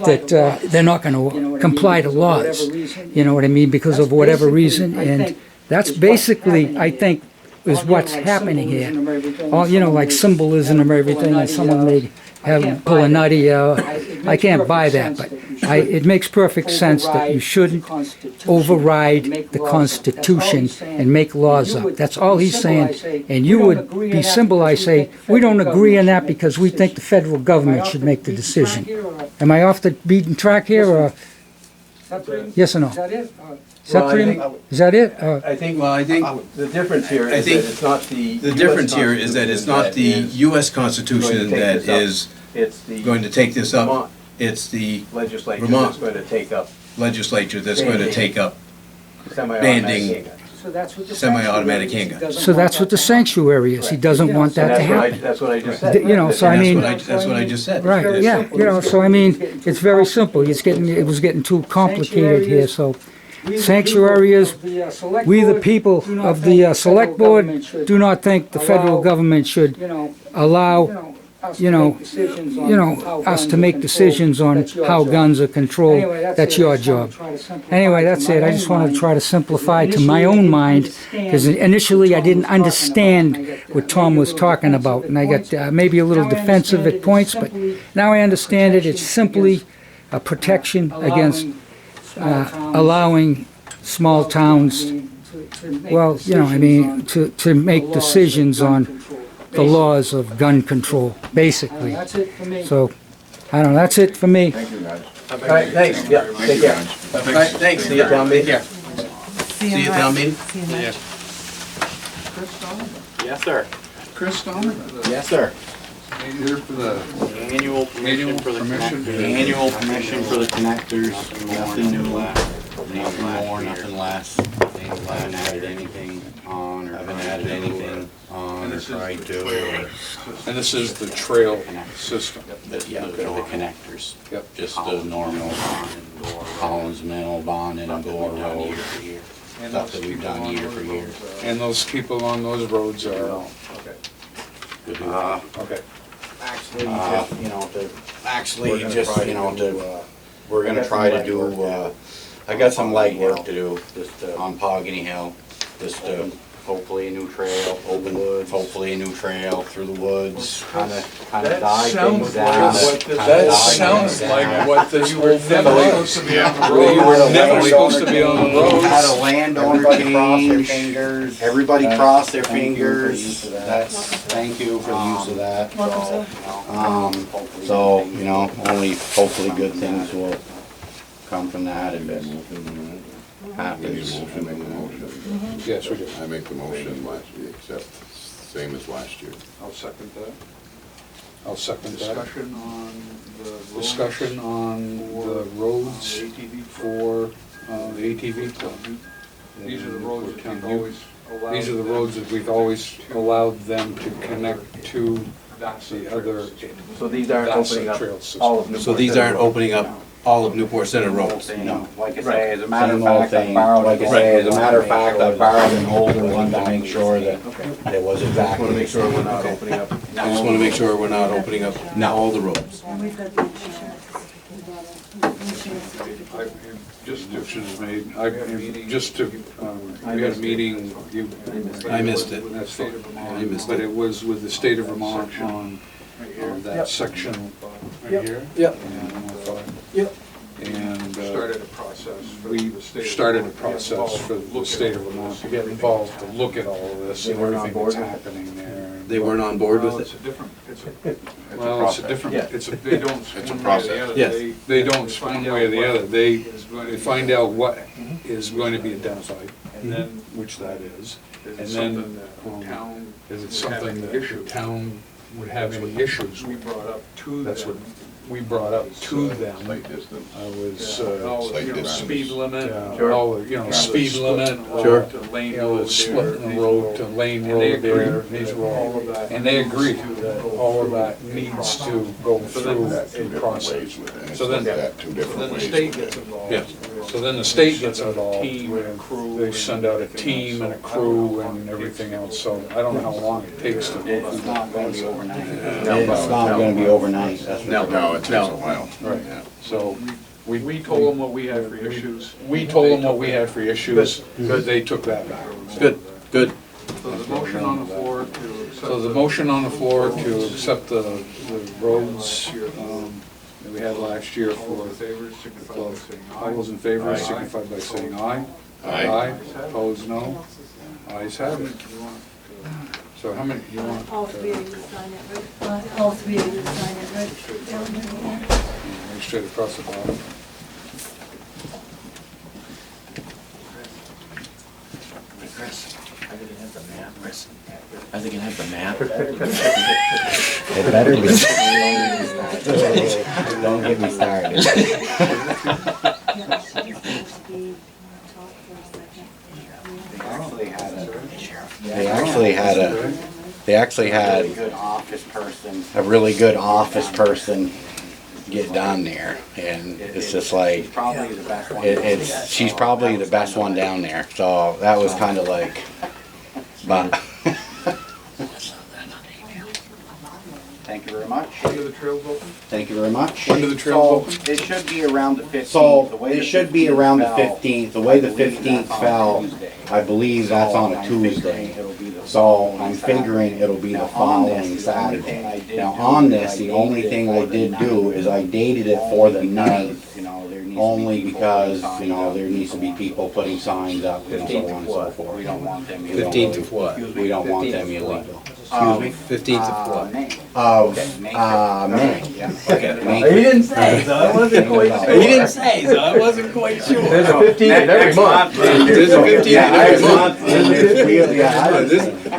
that they're not going to comply to laws, you know what I mean, because of whatever reason. And that's basically, I think, is what's happening here. All, you know, like symbolism and everything, and someone may pull a nutty, I can't buy that, but it makes perfect sense that you shouldn't override the Constitution and make laws up. That's all he's saying. And you would be simple, I say, we don't agree on that because we think the federal government should make the decision. Am I off the beaten track here, or yes or no? Is that pretty, is that it? I think The difference here I is that think it's not the. the difference here is that it's not the US Constitution that is It's the going to take this up. Vermont It's the legislature Vermont. that's going to take up legislature that's going to take up semi-automatic Banding. handguns. semi-automatic handguns. So that's what the sanctuary is. He doesn't want that to happen. That's what I just said. You know, so I And mean, that's what I just said. right, yeah, you know, so I mean, it's very simple. It was getting too complicated here, so. Sanctuary is, we the people of the Select Board do not think the federal government should allow, us to make decisions on how guns are controlled. That's your job. Anyway, that's it. I just wanted to try to simplify to my own mind, because initially I didn't understand what Tom was talking about, and I got maybe a little defensive at points, but now I understand it. It's simply a protection against allowing small towns, well, you know, I mean, to make decisions on the laws of gun control, basically. So, I don't know, that's it for me. Thank you, guys. All right, thanks, yeah, take care. All right, thanks. See you at town meeting. See you at town meeting. Yes, sir. Chris Stone? Yes, sir. Here for the Annual permission for the permission. Annual permission for the connectors, nothing new, nothing more, nothing less. Haven't added anything on, or haven't added anything on, or tried to, or And this is the trail system. the connectors. Yep. Just the normal Collins Mill, Bond, and Gore Road. Stuff that we've done year for year. And those people on those roads are, Good. okay. Actually, we're gonna try to do, I got some light work to do, on Pogany Hill, just hopefully a new trail, open woods, hopefully a new trail through the woods, kinda die things down. That sounds like what this whole thing was supposed to be on the road. You were never supposed to be on the road. Had a landowner change, everybody crossed their fingers, that's, thank you for the use of that. So, you know, only hopefully good things will come from that if it happens. Yes, we do. I make the motion last year, except same as last year. I'll second that. I'll second that. Discussion on The roads for the ATV club. These are the roads that Town we've View. always allowed. These are the roads that we've always allowed them to connect to the other, So these aren't that's opening the up trail system. all of Newport. So these aren't opening up all of Newport Center roads. No, Like I say, as a matter of fact, I borrowed, like I say, as a matter of fact, I borrowed an older one to make sure that it was Just exactly. want to make sure we're not opening up. I just want to make sure we're not opening up all the roads. And we've got the insurance. Just motions made, just to, we had a meeting, I missed it. That's fine. I missed But it. it was with the state of Vermont on that section right here. Yep. And 105. Yep. And Started a process. for we the state of started a Vermont to get process involved, for look the at state of all Vermont this. to get involved, to look at all of this They and weren't on everything board that's with it? happening there. They weren't on board Well, with it's it? a different, Well, it's a different, Yeah. it's a, they don't It's a swing one way or process. the other. Yes. they don't one way or the other. They find out what is going to be identified, And then, which that is. is And it then, something that the town? is it would have something an that issue? the town would have any issues We with. brought up to That's what them. we brought up to them. Slight distance. Was, All, Slight you know, distance. speed limit. all, the, you know, speed limit, Sure. To lane you know, road splitting there. the road to lane And they road there, agree these that were all all, of that and they needs agree, to go all of through that a needs process. to go So through then- Two a different process. ways with it. So then- That two Then different the ways state with gets it. involved. Yeah. So then the state gets Send out a involved team and a crew with, they and send out a everything team and a else. So I crew don't know how and long it everything takes. else, so I don't know how long it takes to go It's through not that gonna be process. overnight. No, It's not no. gonna be overnight, that's for sure. No, it takes a while. Right, Yeah. so We told them what we had for issues. we told them what we had for issues, they took that back. Good, good. So the motion on the floor to accept. So the motion on the floor to accept the roads that we had last year All for those in favor, signify by all saying aye. those in favor Aye. signify by saying aye. Aye. Opposed, no. Ayes have it. So how many, you want? All three of you sign it, right? All three of you sign it, right? Down there. Right straight across the bottom. Chris, are they gonna have the map, Chris? Are they gonna have the map? It better be. Don't get me started. Yeah, she's supposed to be talk for a second. They actually had a really good office person get down there, and it's just like, she's probably the best one down there, so that was kinda like, but. Thank you very much. When do the trails open? Thank you very much. When do the trails open? It should be around the 15th. So, it should be around the 15th. The way the 15th fell, I believe that's on a Tuesday. So, I'm figuring it'll be the following Saturday. Now, on this, the only thing I did do is I dated it for the 9th, only because, you know, there needs to be people putting signs up and so on and so forth. 15th of what? We don't want them illegal. Excuse me? 15th of what? May. Okay. May. didn't say, so I wasn't quite sure. He didn't say, so I wasn't quite sure. There's a 15th in every month. There's a 15th in every month.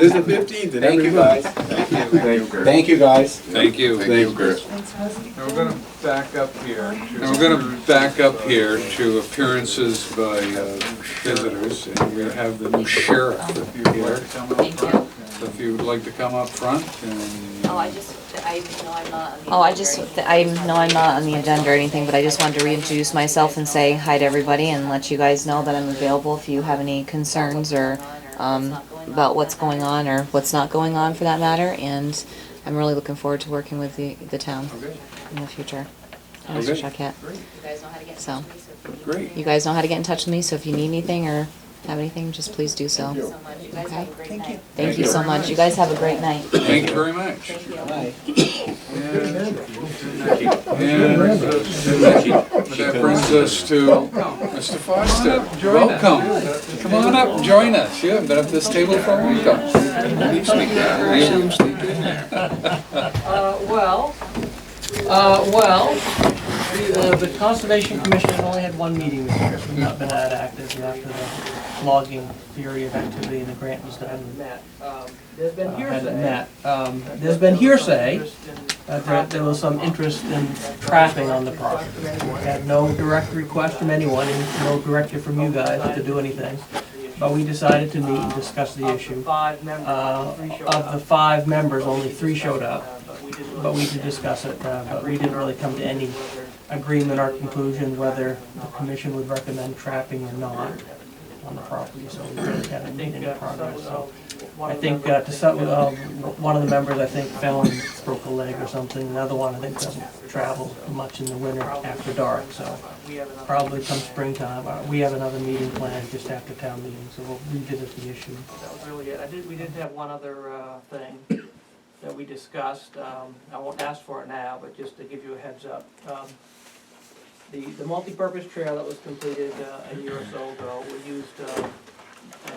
There's a 15th in every month. Thank you, guys. Thank you. Thank you, Chris. Thanks, Rosie. Now we're gonna back up here. Now we're gonna back up here to appearances by visitors, and we have the new sheriff here. Thank you. So if you would like to come up front and. I know I'm not on the agenda or anything, but I just wanted to reintroduce myself and say hi to everybody and let you guys know that I'm available if you have any concerns or about what's going on or what's not going on for that matter. And I'm really looking forward to working with the town in the future. And Mr. Choquette. So, Great. you guys know how to get in touch with me, so if you need anything or have anything, just please do so. Okay? Thank you. Thank you so much. You guys have a great night. Thank you very much. And that brings us to Mr. Foster. Welcome. Come on up and join us. You haven't been up to this table for a long time. You sneak that, I see him sneak in there. The Conservation Commission has only had one meeting this year. We've not been that active after the logging period of activity and the grant was done. There's been hearsay that there was some interest in trapping on the property. We had no direct request from anyone and no directive from you guys to do anything. But we decided to meet and discuss the issue. Of the 5 members, only 3 showed up. But we did discuss it, but we didn't really come to any agreement or conclusion whether the commission would recommend trapping or not on the property, so we really haven't made any progress. So I think one of the members, I think, fell and broke a leg or something. Another one, I think, doesn't travel much in the winter after dark, so probably come springtime. We have another meeting planned just after town meeting, so we'll revisit the issue. That was really it. We did have one other thing that we discussed. I won't ask for it now, but just to give you a heads up. The multi-purpose trail that was completed a year or so ago, we used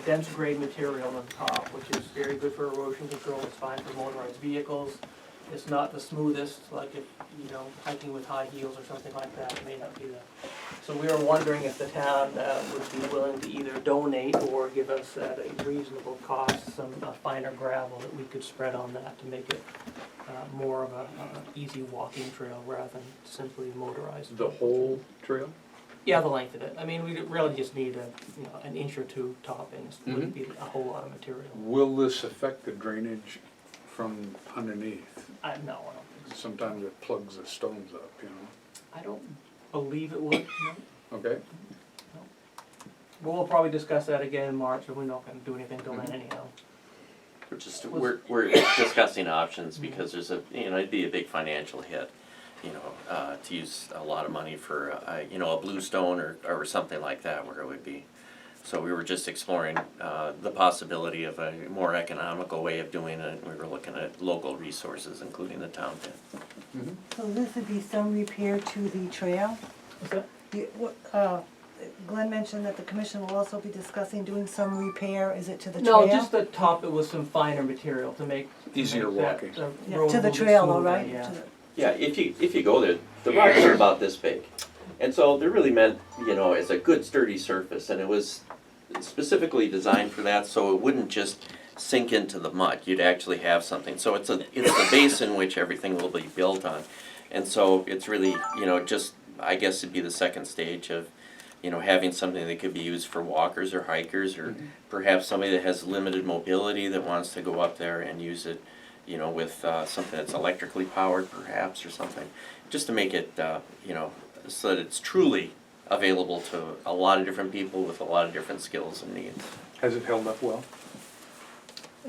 dense grade material on top, which is very good for erosion control. It's fine for motorized vehicles. It's not the smoothest, like if, you know, hiking with high heels or something like that, it may not be the. So we were wondering if the town would be willing to either donate or give us at a reasonable cost some finer gravel that we could spread on that to make it more of a easy walking trail rather than simply motorized. The whole trail? Yeah, the length of it. I mean, we really just need an inch or two toppings. It wouldn't be a whole lot of material. Will this affect the drainage from underneath? No, I don't think so. Sometimes it plugs the stones up, you know? I don't believe it would, no. Okay? But we'll probably discuss that again in March, but we're not gonna do anything till then anyhow. We're discussing options because there's it'd be a big financial hit, to use a lot of money for, a bluestone or something like that where it would be. So we were just exploring the possibility of a more economical way of doing it. We were looking at local resources, including the town pit. So this would be some repair to the trail? What's that? Glenn mentioned that the commission will also be discussing doing some repair, is it to the trail? No, just to top it with some finer material to make. Easier walking. Yeah, to the trail, all right? Yeah. To the- Yeah, if you go there, the rocks are about this big. And so they're really meant, as a good sturdy surface, and it was specifically designed for that, so it wouldn't just sink into the mud. You'd actually have something. So it's the base in which everything will be built on. And so it's really, just, I guess it'd be the second stage of, having something that could be used for walkers or hikers, or perhaps somebody that has limited mobility that wants to go up there and use it, with something that's electrically powered perhaps or something, just to make it, so that it's truly available to a lot of different people with a lot of different skills and needs. Has it held up well?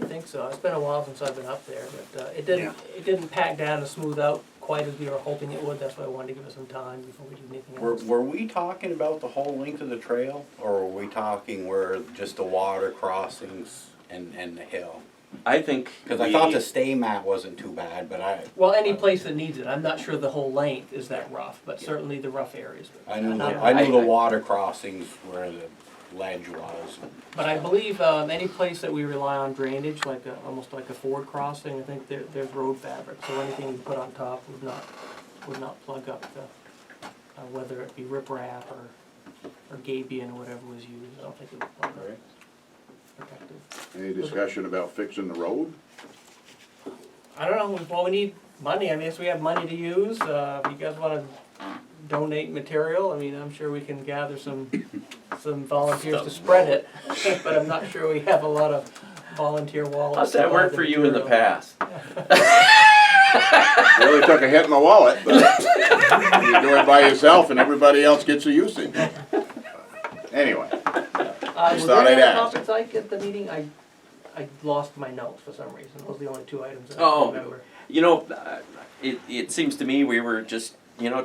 I think so. It's been a while since I've been up there, but it didn't pack down and smooth out quite as we were hoping it would. That's why I wanted to give it some time before we did anything else. Were we talking about the whole length of the trail, or were we talking where just the water crossings and the hill? I think Because I thought the stay mat wasn't too bad, but Well, any place that needs it. I'm not sure the whole length is that rough, but certainly the rough areas. I knew Not- the water crossings where the ledge was. But I believe any place that we rely on drainage, like almost like a Ford crossing, I think there's road fabric. So anything we put on top would not plug up the whether it be riprap or gabion or whatever was used. I don't think it would plug up. Protected. Any discussion about fixing the road? I don't know. Well, we need money. I guess we have money to use. If you guys want to donate material, I mean, I'm sure we can gather some volunteers to spread it. But I'm not sure we have a lot of volunteer wallets. How's that work for you in the past? Really took a hit in the wallet, but you do it by yourself and everybody else gets a usage. Anyway, Was thought there I'd any ask. topics like at the meeting? I lost my notes for some reason. Those are the only two items that I Oh, remember. it seems to me we were just,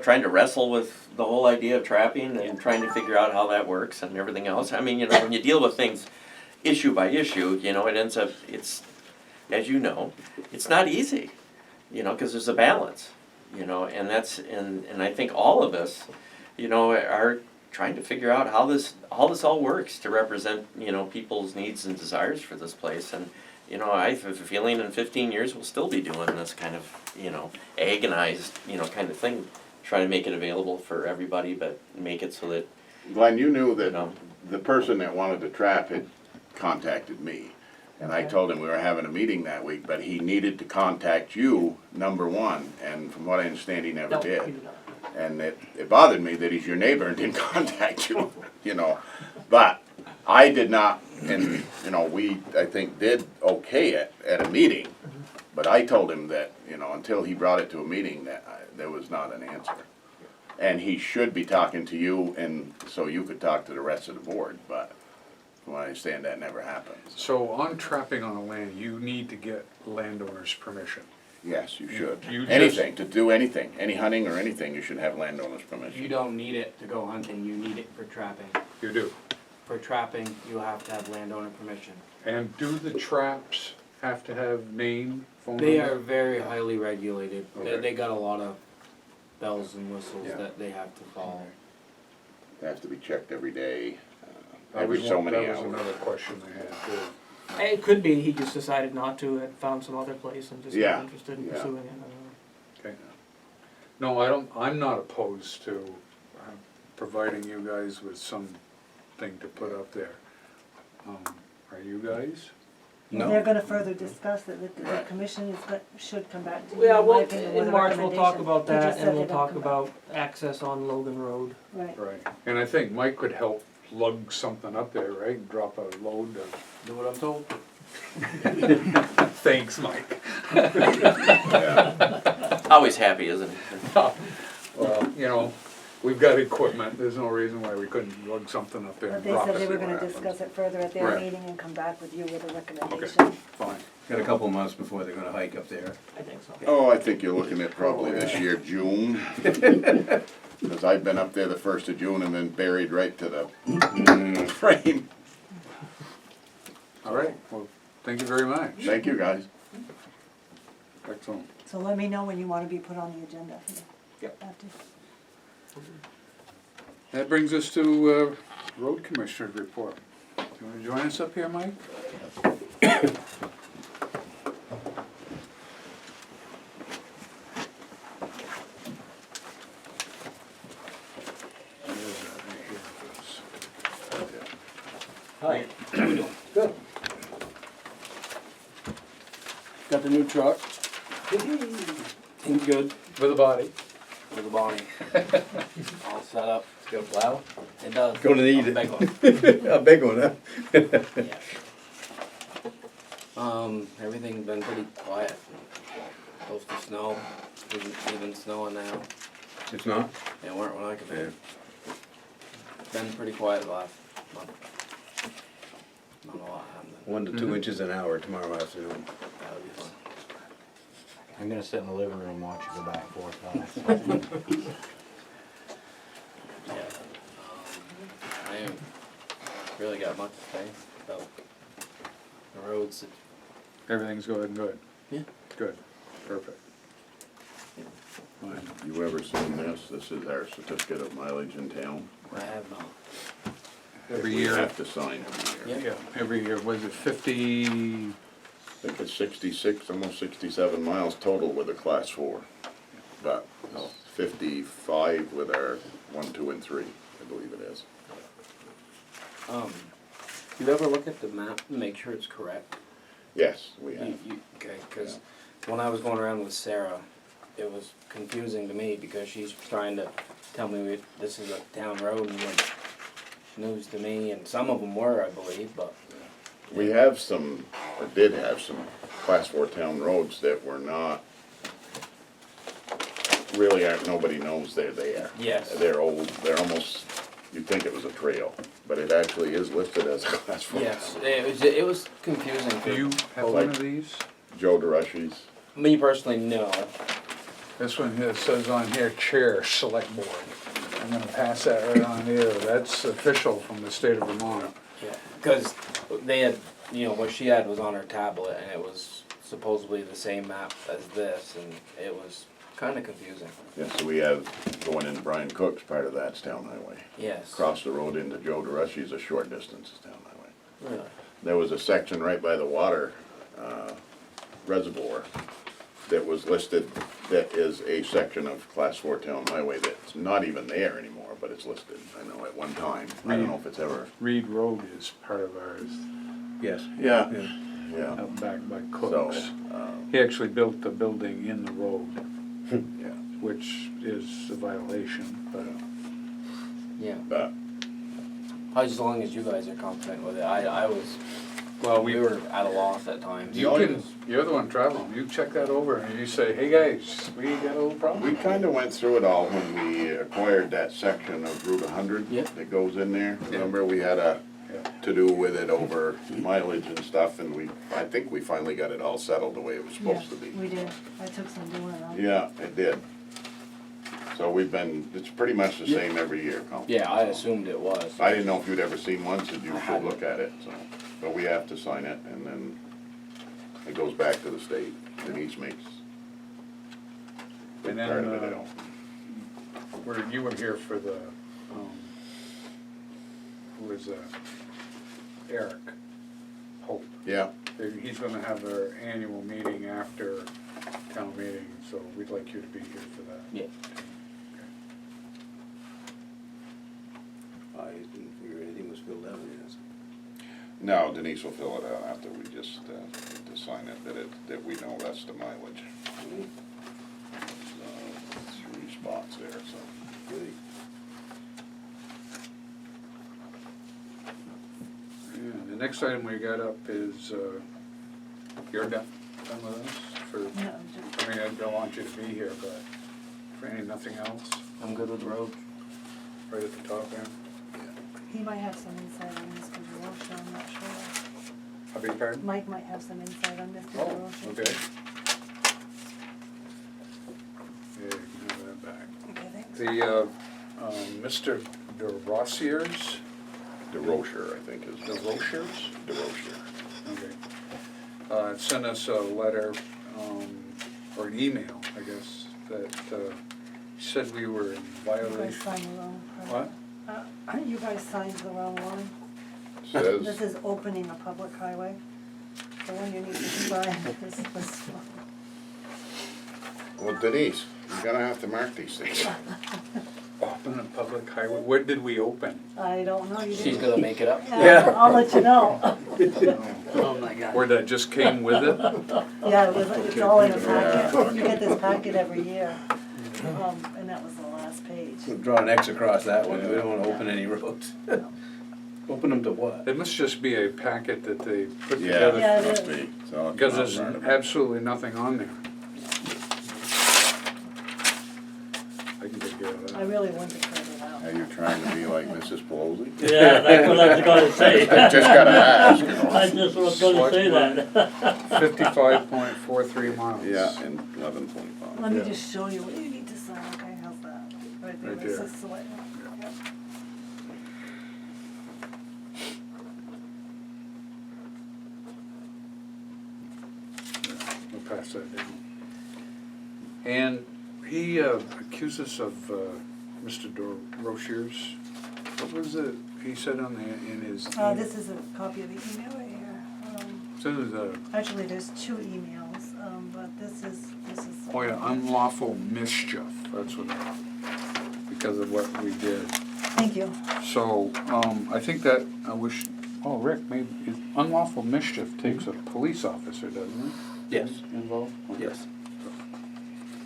trying to wrestle with the whole idea of trapping and trying to figure out how that works and everything else. I mean, when you deal with things issue by issue, it ends up, as you know, it's not easy, because there's a balance, and that's, and I think all of us, are trying to figure out how this all works to represent, people's needs and desires for this place. And, I have a feeling in 15 years we'll still be doing this kind of, agonized, kind of thing, trying to make it available for everybody, but make it so that, Glenn, you knew that the person that wanted to trap had contacted me. And I told him we were having a meeting that week, but he needed to contact you, number one, and from what I understand, he never No, did. we did not. And it bothered me that he's your neighbor and didn't contact you, But I did not, and, we, I think, did okay at a meeting. But I told him that, until he brought it to a meeting, that there was not an answer. And he should be talking to you, and so you could talk to the rest of the board, but from what I understand, that never happens. So on trapping on a land, you need to get landowners' permission. Yes, you should. You Anything, to do anything, any hunting or anything, you should have landowners' permission. You don't need it to go hunting, you need it for trapping. You do. For trapping, you have to have landowner permission. And do the traps have to have name, phone They number? are very highly regulated. Okay. They got a lot of bells and whistles Yeah. that they have to follow. It has to be checked every day, That every was so one- many That hours. was another question I had too. It could be he just decided not to, had found some other place and just Yeah, not interested in yeah. pursuing it. I don't know. Okay. No, I'm not opposed to providing you guys with something to put up there. Are you guys? Well, they're gonna further discuss it, the commission should come back to you. Yeah, in well, my opinion, in with a March, we'll talk recommendation. about He that, just and said we'll they're gonna talk come about access on Logan Road. back. Right. Right. And I think Mike could help lug something up there, right? Drop a load of. Do what I'm told. Thanks, Mike. Always happy, isn't he? Well, you know, we've got equipment, there's no reason why we couldn't lug something up there But and they drop it. said they see were what gonna happens. discuss it further at their Right. meeting and come back with you with a Okay, recommendation. fine. Got a couple of months before they're gonna hike up there. I think so. Oh, I think you're looking at probably this year, June. Cause I've been up there the 1st of June and then buried right to the frame. All right, well, thank you very much. Thank you, guys. Excellent. So let me know when you wanna be put on the agenda for the. Yep. after. That brings us to Road Commissioner's report. Do you want to join us up here, Mike? Hi. How we doing? Good. Got the new truck. Seems good. With a body. With the body. All set up. It's got a plow? It does. Gonna need A it. big one. A big one, huh? Yeah. Everything's been pretty quiet. Supposed to snow. Isn't even snowing now. It's not? It weren't when I could be. Been pretty quiet the last month. Not a lot happening. 1 to 2 inches an hour tomorrow afternoon. That'll be fun. I'm gonna sit in the living room and watch you go back and forth. Yeah. I haven't really got much to say about the roads. Everything's going good? Yeah. Good, perfect. Fine. You ever seen this? This is our certificate of mileage in town. I have not. Every We year? have to sign every year. Yeah, every year, was it 50? I think it's 66, almost 67 miles total with a class 4. But 55 with our 1, 2, and 3, I believe it is. You ever look at the map and make sure it's correct? Yes, we have. Okay, because when I was going around with Sarah, it was confusing to me because she's trying to tell me this is a town road and like news to me, and some of them were, I believe, but. We have some, or did have some class 4 town roads that were not, really aren't, nobody knows they're there. Yes. They're old, they're almost, you'd think it was a trail, but it actually is listed as a class 4. Yes, it was confusing. Do you have one of these? Joe DeRushy's. Me personally, no. This one here says on here, Chair, Selectboard. I'm gonna pass that right on here. That's official from the state of Vermont. Yeah, because they had, what she had was on her tablet, and it was supposedly the same map as this, and it was kind of confusing. Yeah, so we have, going into Brian Cook's, part of that's town highway. Yes. Across the road into Joe DeRushy's, a short distance is town highway. Really? There was a section right by the water reservoir that was listed, that is a section of class 4 town highway that's not even there anymore, but it's listed, I know, at one time. I don't know if it's ever. Reed Road is part of ours. Yes. Yeah, yeah. Out back by Cook's. So, He actually built the building in the road, yeah, which is a violation, but. Yeah. but, As long as you guys are confident with it, I was. Well, we were at a loss at times. You're the one traveling, you check that over and you say, hey guys, we got a little problem. we kinda went through it all when we acquired that section of Route 100 Yeah. that goes in there. Remember, we had to do with it over mileage and stuff, and I think we finally got it all settled the way it was supposed to be. We did, I took some doing it on. Yeah, it did. So it's pretty much the same every year, Colin. Yeah, I assumed it was. I didn't know if you'd ever seen one, so you should look at it, so. But we have to sign it, and then it goes back to the state. Denise makes big And then, part of it, you were here for the, who was that? Eric. hope. Yeah, He's gonna have their annual meeting after town meeting, so we'd like you to be here for that. Yeah. I didn't figure anything was filled out, yes. no, Denise will fill it out after we just, to sign it, that we know that's the mileage. There's 3 spots there, so. Good. Yeah, the next item we got up is, you're done with us for, No, just- I mean, I don't want you to be here, but for nothing else, I'm good with the road. right at the top there. He might have some insight on Mr. DeRoche, I'm not sure. I beg your pardon? Mike might have some insight on Mr. Oh, DeRoche. okay. Yeah, you can have that back. Okay, thanks. The, Mr. DeRossiers, DeRocher, I think is. DeRochers? DeRocher. Okay. Sent us a letter, or an email, I guess, that, said we were in You guys violation. signed the wrong. What? You guys signed the wrong one. Says. This is opening a public highway. The one you need to sign is this one. Well, Denise, you're gonna have to mark these things. Open a public highway, where did we open? I don't know, you didn't. She's gonna make it up. Yeah, I'll let you know. Oh, my God. Where that just came with it? Yeah, it's all in a packet. You get this packet every year. And that was the last page. We'll draw an X across that one, we don't wanna open any roads. Open them to what? It must just be a packet that they put Yeah, together, Yeah, it must is. be. So it's because not there's part of it. absolutely nothing on there. I can take care of I that. really want to print it out. Are you trying to be like Mrs. Pelosi? Yeah, that's what I was gonna say. Just gotta ask, you know. I just was gonna say that. 55.43 miles. Yeah, and 11.5. Let me Yeah. just show you what you need to sign, okay, how's that? Right there, Right this there. is select. Yep. We'll pass that down. And he accused us of Mr. Rochers. What was it he said on the, in his? This is a copy of the email right here. This is Actually, there's 2 emails, but this is. oh yeah, unlawful mischief, that's what, because of what we did. Thank you. So, I think that, I wish, oh, Rick, maybe, unlawful mischief takes a police officer, doesn't it? Yes. Involved? Okay. Yes.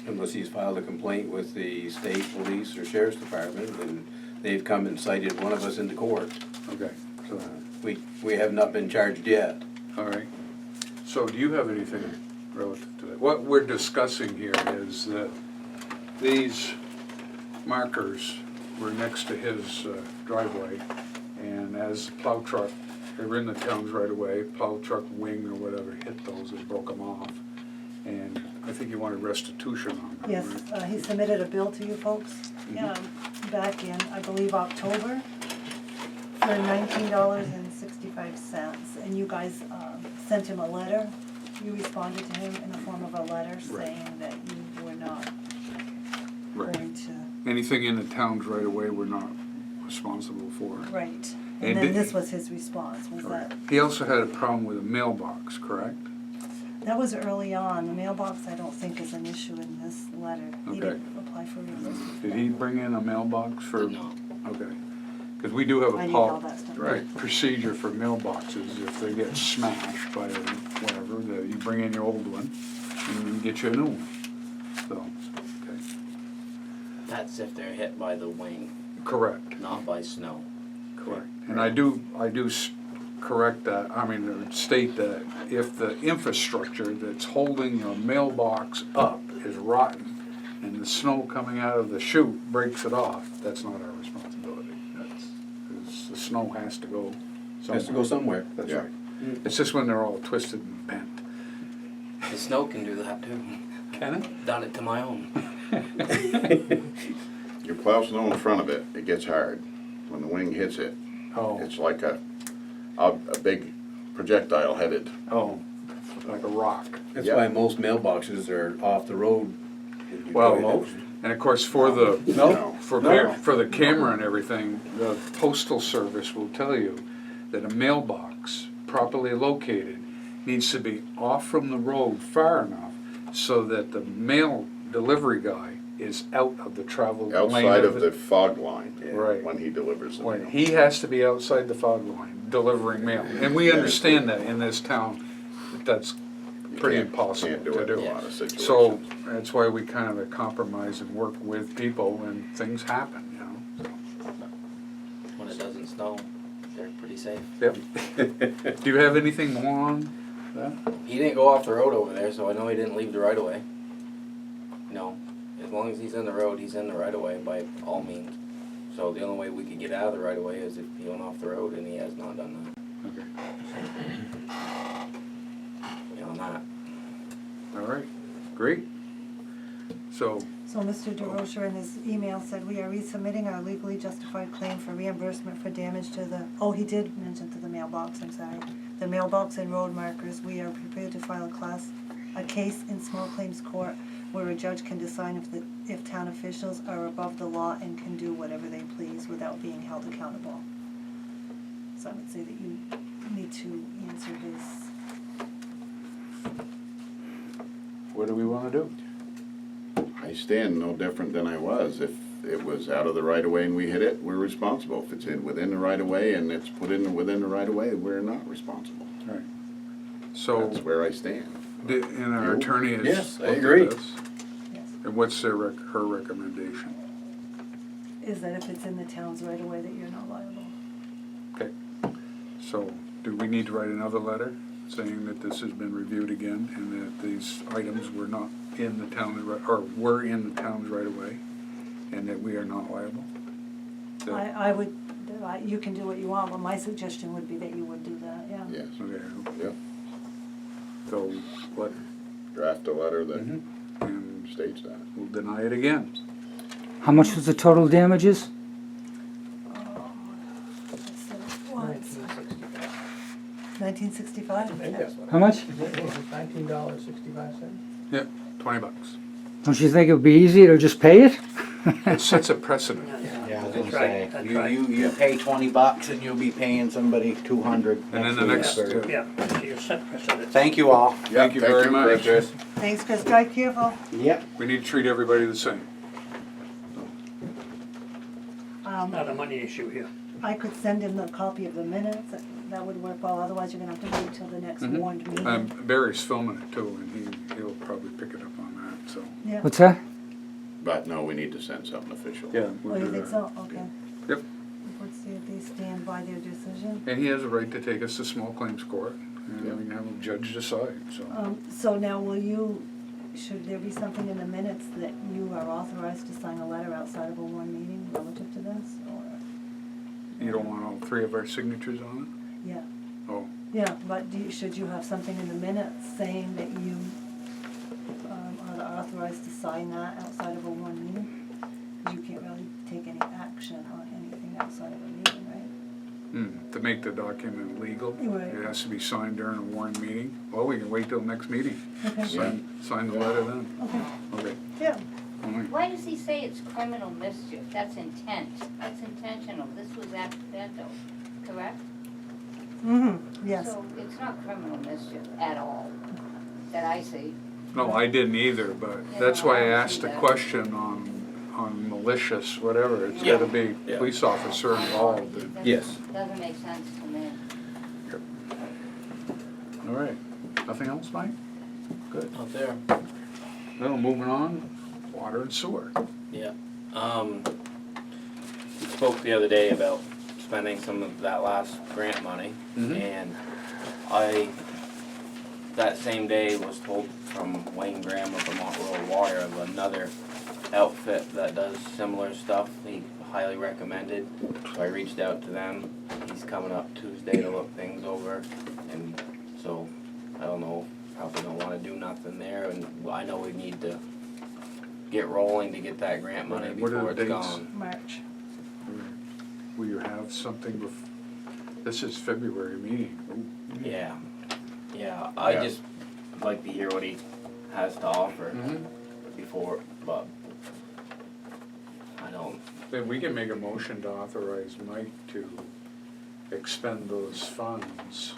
Unless he's filed a complaint with the state police or sheriff's department, and they've come and cited one of us into court. Okay, so, We have not been charged yet. all right. So do you have anything relative to that? What we're discussing here is that these markers were next to his driveway, and as the plow truck, they were in the town's right away, plow truck wing or whatever hit those, they broke them off. And I think you wanted restitution on them, Yes, right? he submitted a bill to you folks, back in, I believe, October, for $19.65, and you guys sent him a letter. You responded to him in the form of a letter Right. saying that you were not Right. going to, Anything in the town's right away we're not responsible for. right. And And then did- this was his response, was Correct. that, He also had a problem with a mailbox, correct? that was early on. The mailbox, I don't think, is an issue in this letter. He Okay. didn't apply for reimbursement. Did he bring in a mailbox for? No. Okay. Because we do have I a need all that stuff. right, procedure for mailboxes. If they get smashed by whatever, that you bring in your old one and you get you a new one. So, okay. That's if they're hit by the wing, Correct, not by snow. correct. And I do correct that, state that if the infrastructure that's holding your mailbox up is rotten and the snow coming out of the chute breaks it off, that's not our responsibility. Because the snow has to go somewhere. Has to go somewhere. That's Yeah. right. It's just when they're all twisted and bent. The snow can do that too. Can it? Done it to my own. You plow snow in front of it, it gets hard. When the wing hits it, Oh, it's like a big projectile headed. oh, like a rock. That's Yep. why most mailboxes are off the road. Well, and of course, for the, No. for the camera and everything, the postal service will tell you that a mailbox properly located, needs to be off from the road far enough so that the mail delivery guy is out of the travel lane. Outside of the fog line, Right. when he delivers the When mail. he has to be outside the fog line delivering mail. And we understand that in this town, that's pretty impossible Can't do to it do. in a lot of situations. So that's why we kind of compromise and work with people when things happen, you know? When it doesn't snow, they're pretty safe. Yep. Do you have anything more on that? He didn't go off the road over there, so I know he didn't leave the right of way. No, as long as he's in the road, he's in the right of way by all means. So the only way we could get out of the right of way is if he went off the road, and he has not done that. Okay. Beyond that. All right, great. So, So Mr. DeRocher in his email said, we are resubmitting our legally justified claim for reimbursement for damage to the, oh, he did mention to the mailbox, I'm sorry. The mailbox and road markers, we are prepared to file a case in small claims court where a judge can decide if town officials are above the law and can do whatever they please without being held accountable. So I would say that you need to answer his. what do we want to do? I stand no different than I was. If it was out of the right of way and we hit it, we're responsible. If it's within the right of way and it's put in within the right of way, we're not responsible. Right. So, That's where I stand. and our attorney has Yes, I looked at agree. this. Yes. And what's her recommendation? Is that if it's in the town's right away that you're not liable. Okay. So, do we need to write another letter saying that this has been reviewed again and that these items were not in the town, or were in the town's right of way, and that we are not liable? That- I would, you can do what you want, but my suggestion would be that you would do that, yeah. Yes. Okay. Yep. So, what, Draft a letter that and states that. we'll deny it again. How much was the total damages? $1965? How much? $19.65. Yeah, $20. Don't you think it would be easier to just pay it? It sets a precedent. Yeah, I was That's gonna right, say, that's you, right. you pay $20 and you'll be paying somebody 200. And then the next, Yeah, so you set precedent. Thank you all. thank you very much. Chris. Thanks, Chris, drive careful. Yep. We need to treat everybody the same. Not a money issue here. I could send him the copy of the minutes, that would work well, otherwise you're gonna have to wait till the next warned meeting. Barry's filming it too, and he'll probably pick it up on that, so. Yeah. What's that? But no, we need to send something official. Yeah. Oh, you think so? Okay. Yep. Let's see if they stand by their decision. And he has a right to take us to small claims court, and we can have a judge decide, so. So now should there be something in the minutes that you are authorized to sign a letter outside of a warned meeting relative to this, or? You don't want all three of our signatures on Yeah. it? Oh, Yeah, but should you have something in the minutes saying that you are authorized to sign that outside of a warned meeting? Because you can't really take any action on anything outside of a meeting, right? to make the document legal, Right. it has to be signed during a warned meeting. Well, we can wait till next meeting. Okay. Sign the letter then. Okay, Okay. yeah. All right. Why does he say it's criminal mischief? That's intent. That's intentional. This was accidental, correct? Yes. So it's not criminal mischief at all, that I see. No, I didn't either, but that's why I asked the question on malicious, whatever. It's gotta be police officer involved. and- Yes. Doesn't make sense to me. All right. Nothing else, Mike? Good. Out there. Well, moving on, water and sewer. Yeah. We spoke the other day about spending some of that last grant money, and that same day was told from Wayne Graham of Vermont Rural Water of another outfit that does similar stuff. He highly recommended, so I reached out to them. He's coming up Tuesday to look things over, and so I don't know, probably don't want to do nothing there, and I know we need to get rolling to get that grant money Right. What are before the it's dates? gone. March. Will you have something this is February meeting. Ooh. Yeah, I just like to hear what he has to offer before, but I don't. Then we can make a motion to authorize Mike to expend those funds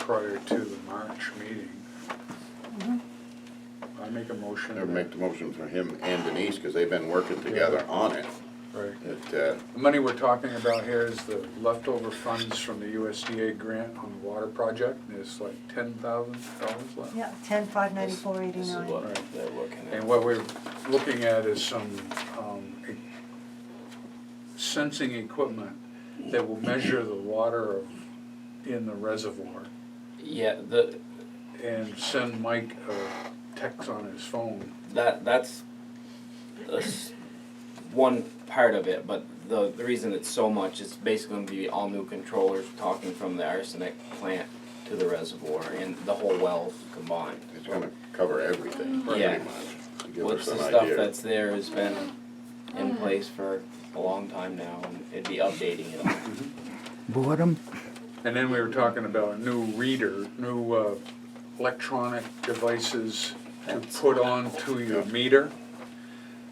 prior to the March meeting. I make a motion. I would make the motion for him and Denise, because they've been working together on it. Right. That, The money we're talking about here is the leftover funds from the USDA grant on the water project. There's like $10,000 left. Yeah, 10,594.89. This is what Right. they're looking at. And what we're looking at is some sensing equipment that will measure the water in the reservoir Yeah, and send Mike a text on his phone. that's one part of it, but the reason it's so much is basically going to be all new controllers talking from the arsenic plant to the reservoir and the whole well combined. it's gonna cover everything, pretty Yeah. much, to give Which us the an stuff idea. that's there has been in place for a long time now, and it'd be updating it all. Boredom? And then we were talking about a new reader, new electronic devices to put onto your meter.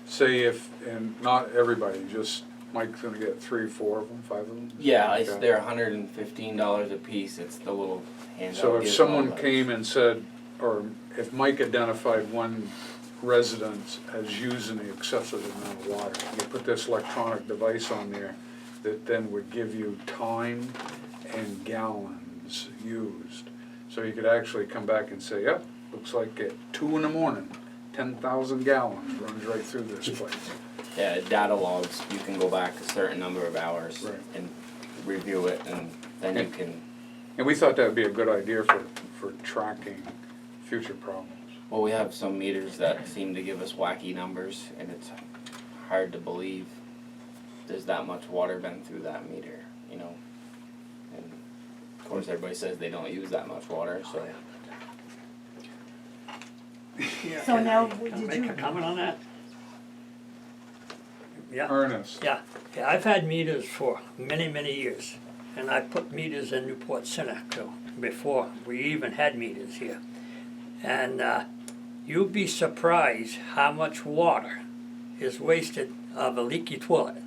Say if, and not everybody, just Mike's gonna get 3 or 4 of them, 5 of them? Yeah, it's Okay. they're $115 a piece. It's the little handout. So if gives someone all came and said, or if Mike identified one resident as using the excessive amount of water, you put this electronic device on there that then would give you time and gallons used. So you could actually come back and say, yep, looks like at 2 in the morning, 10,000 gallons runs right through this place. Yeah, data logs. You can go back a certain number of hours Right. and review it, and then you can. And we thought that would be a good idea for tracking future problems. Well, we have some meters that seem to give us wacky numbers, and it's hard to believe there's that much water been through that meter, you know. And of course, everybody says they don't use that much water, so. So now, Can I did make you- a comment on that? Yeah. Ernest. Yeah, I've had meters for many, many years, and I put meters in Newport Center too, before we even had meters here. And you'd be surprised how much water is wasted of a leaky toilet.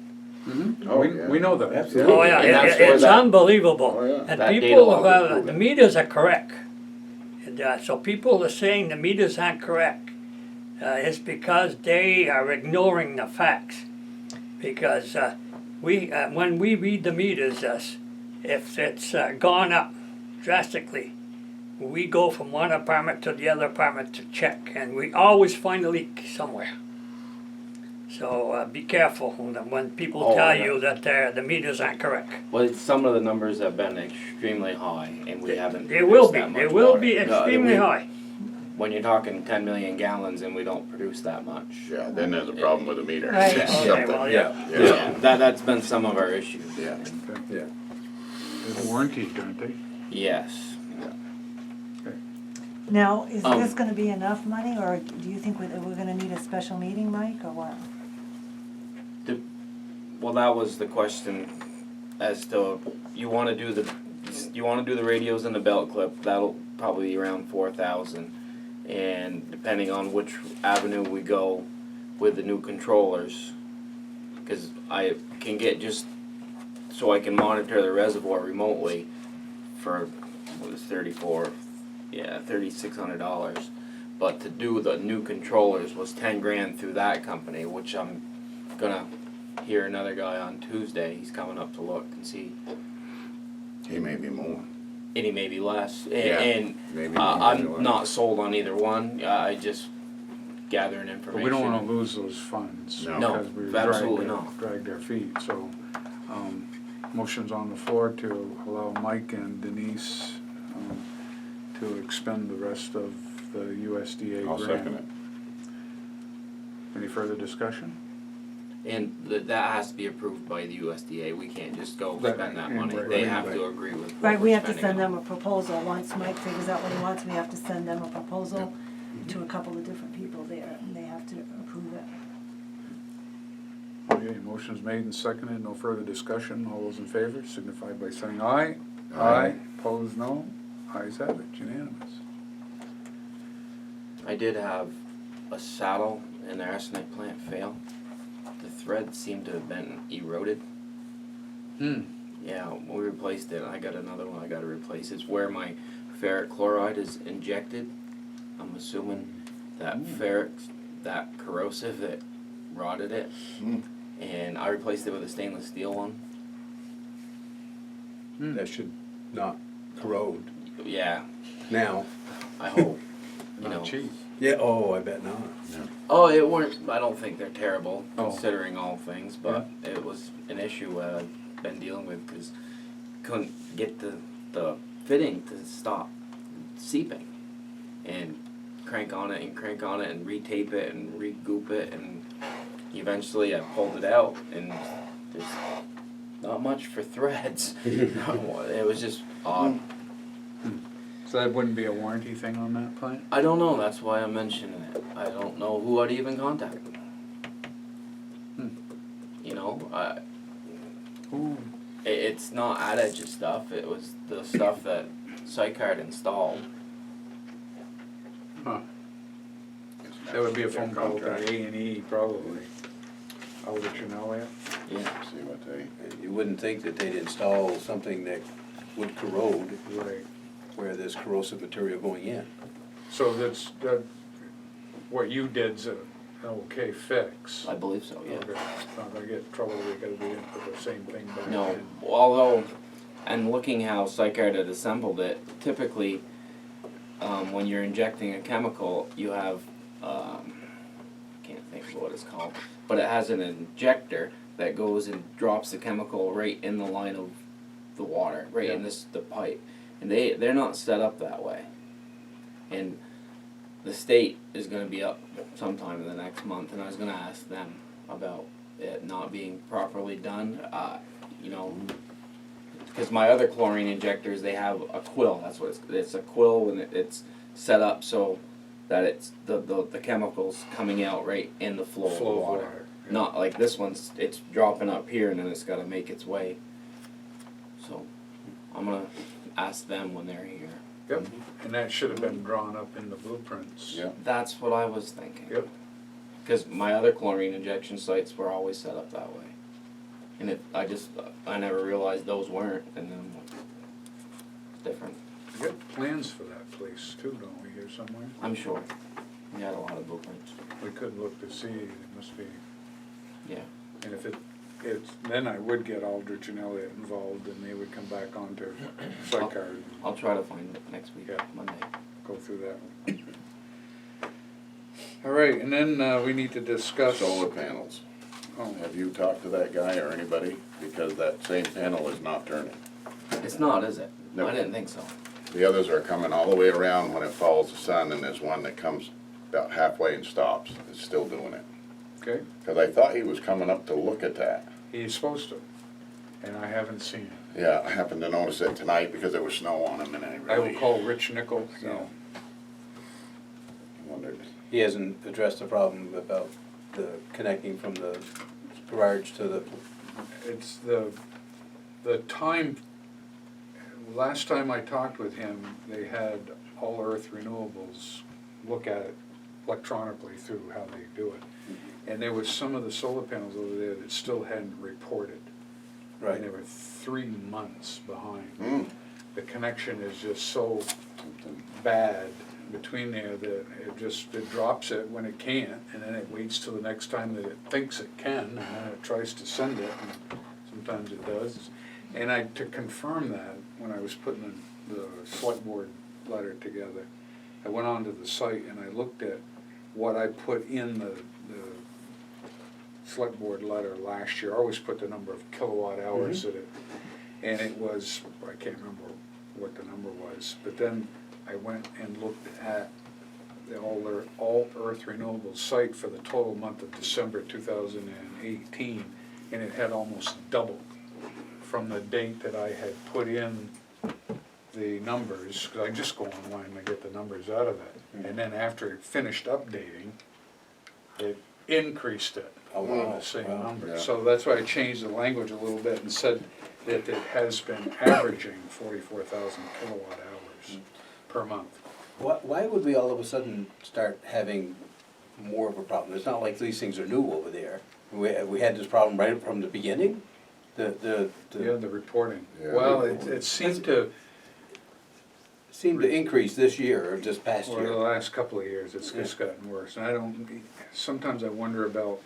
Oh, We yeah. know that. Absolutely. Oh yeah, And that's where it's that- unbelievable. Oh, yeah. And That data people, log will prove the it. meters are correct. And so people are saying the meters aren't correct. It's because they are ignoring the facts. Because when we read the meters, if it's gone up drastically, we go from one apartment to the other apartment to check, and we always find a leak somewhere. So be careful when people Oh, tell yeah. you that the meters aren't correct. Well, some of the numbers have been extremely high, and we haven't. They will produced be. that They much will water. be No, extremely high. When you're talking 10 million gallons and we don't produce that much. Yeah, then there's a problem with the meter. Right. Yeah, Okay, something. well, Yeah, Yeah. yeah. That's been some of our issues. Yeah. Yeah. They're warranted, don't they? Yes. Now, is Um, this gonna be enough money, or do you think we're gonna need a special meeting, Mike, or what? Well, that was the question as to you want to do the radios and the belt clip. That'll probably be around 4,000, and depending on which avenue we go with the new controllers, because I can get just so I can monitor the reservoir remotely for what was $3,600. But to do the new controllers was 10 grand through that company, which I'm gonna hear another guy on Tuesday. He's coming up to look and see. He may be more. And he may be less. And, Yeah, and maybe more, maybe I'm less. not sold on either one. I just gathering information. But we don't wanna lose those funds. No. Because we Absolutely not. dragged our feet, so, motion's on the floor to allow Mike and Denise, to expend the rest of the USDA grant. I'll second it. Any further discussion? And that has to be approved by the USDA. We can't just go That- spend that yeah, money. right, They right, have right. to agree with what Right, we're we have to spending send on. them a proposal, once Mike figures out what he wants, we have to send them a proposal to a couple of different people there, and they have to approve it. Okay, motion's made and seconded, no further discussion, all those in favor signify by saying aye. Aye. Opposed, no, ayes have it, unanimous. I did have a saddle in the arsenic plant fail. The thread seemed to have been eroded. Yeah, we replaced it. I got another one I got to replace. It's where my ferric chloride is injected. I'm assuming that that corrosive, that rotted it. And I replaced it with a stainless steel one. That should not corrode. Yeah, Now. I hope. You Not know. cheap. Yeah, oh, I bet not. Oh, it weren't. I don't think they're terrible Oh. considering all things, but it was an issue I've been dealing with because couldn't get the fitting to stop seeping, and crank on it and retape it and re-goop it, and eventually I pulled it out, and there's not much for threads. It was just odd. So that wouldn't be a warranty thing on that plant? I don't know. That's why I'm mentioning it. I don't know who I'd even contact. You know, it's not adage stuff. It was the stuff that Sycard installed. Huh. That would be a phone call to A&E probably. I'll let you know that. Yeah. See what they. You wouldn't think that they'd install something that would corrode Right. where there's corrosive material going in. So what you did's an okay fix. I believe so, yeah. Okay. Not gonna get in trouble, we gotta be in for the same thing back No, in. although, and looking how Sycard had assembled it, typically, when you're injecting a chemical, you have, I can't think of what it's called, but it has an injector that goes and drops the chemical right in the line of the water, right in the pipe. And they're not set up that way. And the state is going to be up sometime in the next month, and I was going to ask them about it not being properly done. You know, because my other chlorine injectors, they have a quill. That's what it's a quill when it's set up so that it's the chemicals coming out right in the flow of water. Yeah. Not like this one's, it's dropping up here and then it's got to make its way. So I'm going to ask them when they're here. Yep, and that should have been drawn up in the blueprints. Yeah. That's what I was thinking. Yep. Because my other chlorine injection sites were always set up that way. And I never realized those weren't, and then it's different. We got plans for that place too, don't we, here somewhere? I'm sure. We had a lot of blueprints. We could look to see, it must be, Yeah. and if then I would get Aldrich and Elliott involved, and they would come back onto Sycard. I'll try to find it next week, Monday. Go through that one. All right, and then we need to discuss Solar panels. Oh. Have you talked to that guy or anybody? Because that same panel is not turning. It's not, is it? No. I didn't think so. The others are coming all the way around when it follows the sun, and there's one that comes about halfway and stops. It's still doing it. Okay, Because I thought he was coming up to look at that. he's supposed to, and I haven't seen it. Yeah, I happened to notice it tonight because there was snow on him, and I I will really call Rich Nickel, so. wondered. He hasn't addressed the problem about the connecting from the garage to the, It's the time, last time I talked with him, they had All Earth Renewables look at it electronically through how they do it. And there was some of the solar panels over there that still hadn't reported. right. And they were 3 months behind. Mm. The connection is just so bad between there that it drops it when it can't, and then it waits till the next time that it thinks it can, and then it tries to send it, and sometimes it does. And to confirm that, when I was putting the Selectboard letter together, I went onto the site and I looked at what I put in the Selectboard letter last year. I always put the number of kilowatt hours that it, and it was, I can't remember what the number was, but then I went and looked at the All Earth Renewables site for the total month of December 2018, and it had almost doubled from the date that I had put in the numbers, because I just go online and I get the numbers out of it. And then after it finished updating, it increased it on the same number. Yeah. So that's why I changed the language a little bit and said that it has been averaging 44,000 kilowatt hours per month. Why would we all of a sudden start having more of a problem? It's not like these things are new over there. We had this problem right from the beginning? Yeah, the reporting. Yeah. Well, it seemed to, seemed to increase this year, or this past Or the year. last couple of years, it's just gotten worse. And I don't, sometimes I wonder about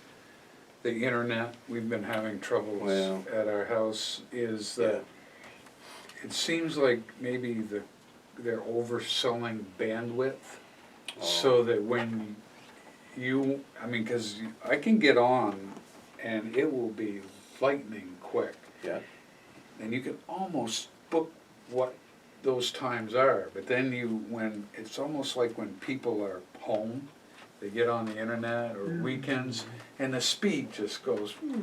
the internet. We've been having troubles Well. at our house, is that it seems like maybe they're overselling bandwidth. So that when you, I mean, cause I can get on and it will be lightning quick. Yeah. And you can almost book what those times are, but then when, it's almost like when people are home, they get on the internet or weekends, and the speed just goes, Yeah,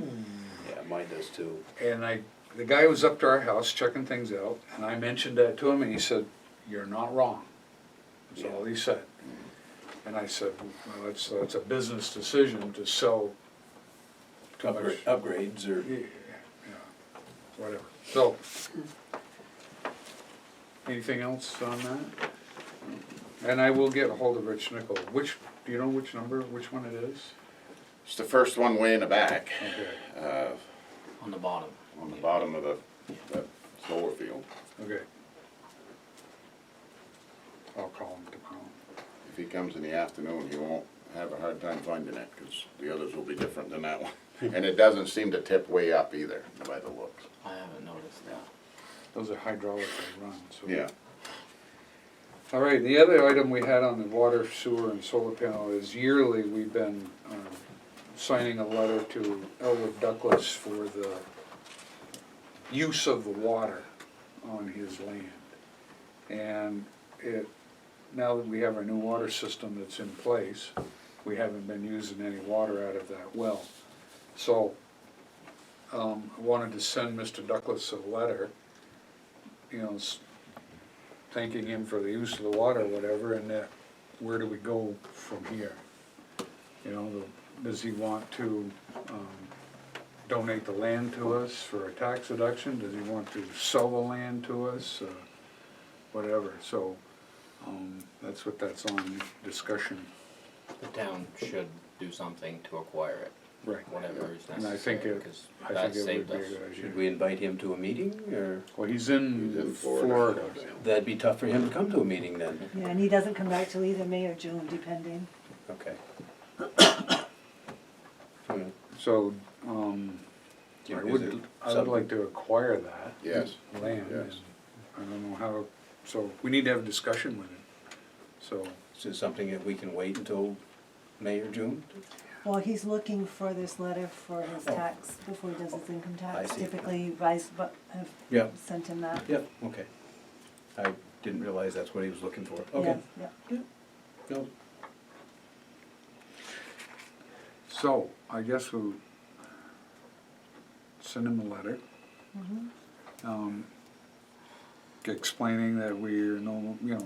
mine does too. and the guy was up to our house checking things out, and I mentioned that to him, and he said, "You're not wrong." That's all he said. And I said, "Well, it's a business decision to sell too much." Upgrades or. Yeah, whatever. So, anything else on that? And I will get a hold of Rich Nickel. Do you know which one it is? It's the first one way in the back, Okay, On the bottom. on the bottom of that solar field. okay. I'll call him tomorrow. If he comes in the afternoon, he won't have a hard time finding it, because the others will be different than that one. And it doesn't seem to tip way up either, by the looks. I haven't noticed that. Those are hydraulically run, so. Yeah. All right, the other item we had on the water, sewer, and solar panel is yearly, we've been signing a letter to Elwood Douglas for the use of the water on his land. And now that we have our new water system that's in place, we haven't been using any water out of that well. So, I wanted to send Mr. Douglas a letter, you know, thanking him for the use of the water or whatever, and where do we go from here? You know, does he want to donate the land to us for a tax deduction? Does he want to sell the land to us? Whatever, so that's what that's on, discussion. The town should do something to acquire it. Right. Whatever is And I think necessary, it, because I that think it would saved be a us. good idea. Should we invite him to a meeting, or? Well, he's in Florida. That'd be tough for him to come to a meeting then. Yeah, and he doesn't come back till either May or June, depending. Okay. So, I Is it would something- like to acquire that. Yes. Land. Yes. And I don't know how, so we need to have a discussion with him, so. Is it something that we can wait until May or June? Well, he's looking for this letter for his tax, before he does his income tax. I see. Typically, Vice have Yeah. sent him that. Yep, okay. I didn't realize that's what he was looking for. Okay. Yeah. No, So, I guess we'll send him a letter, Mhm. explaining that we're no longer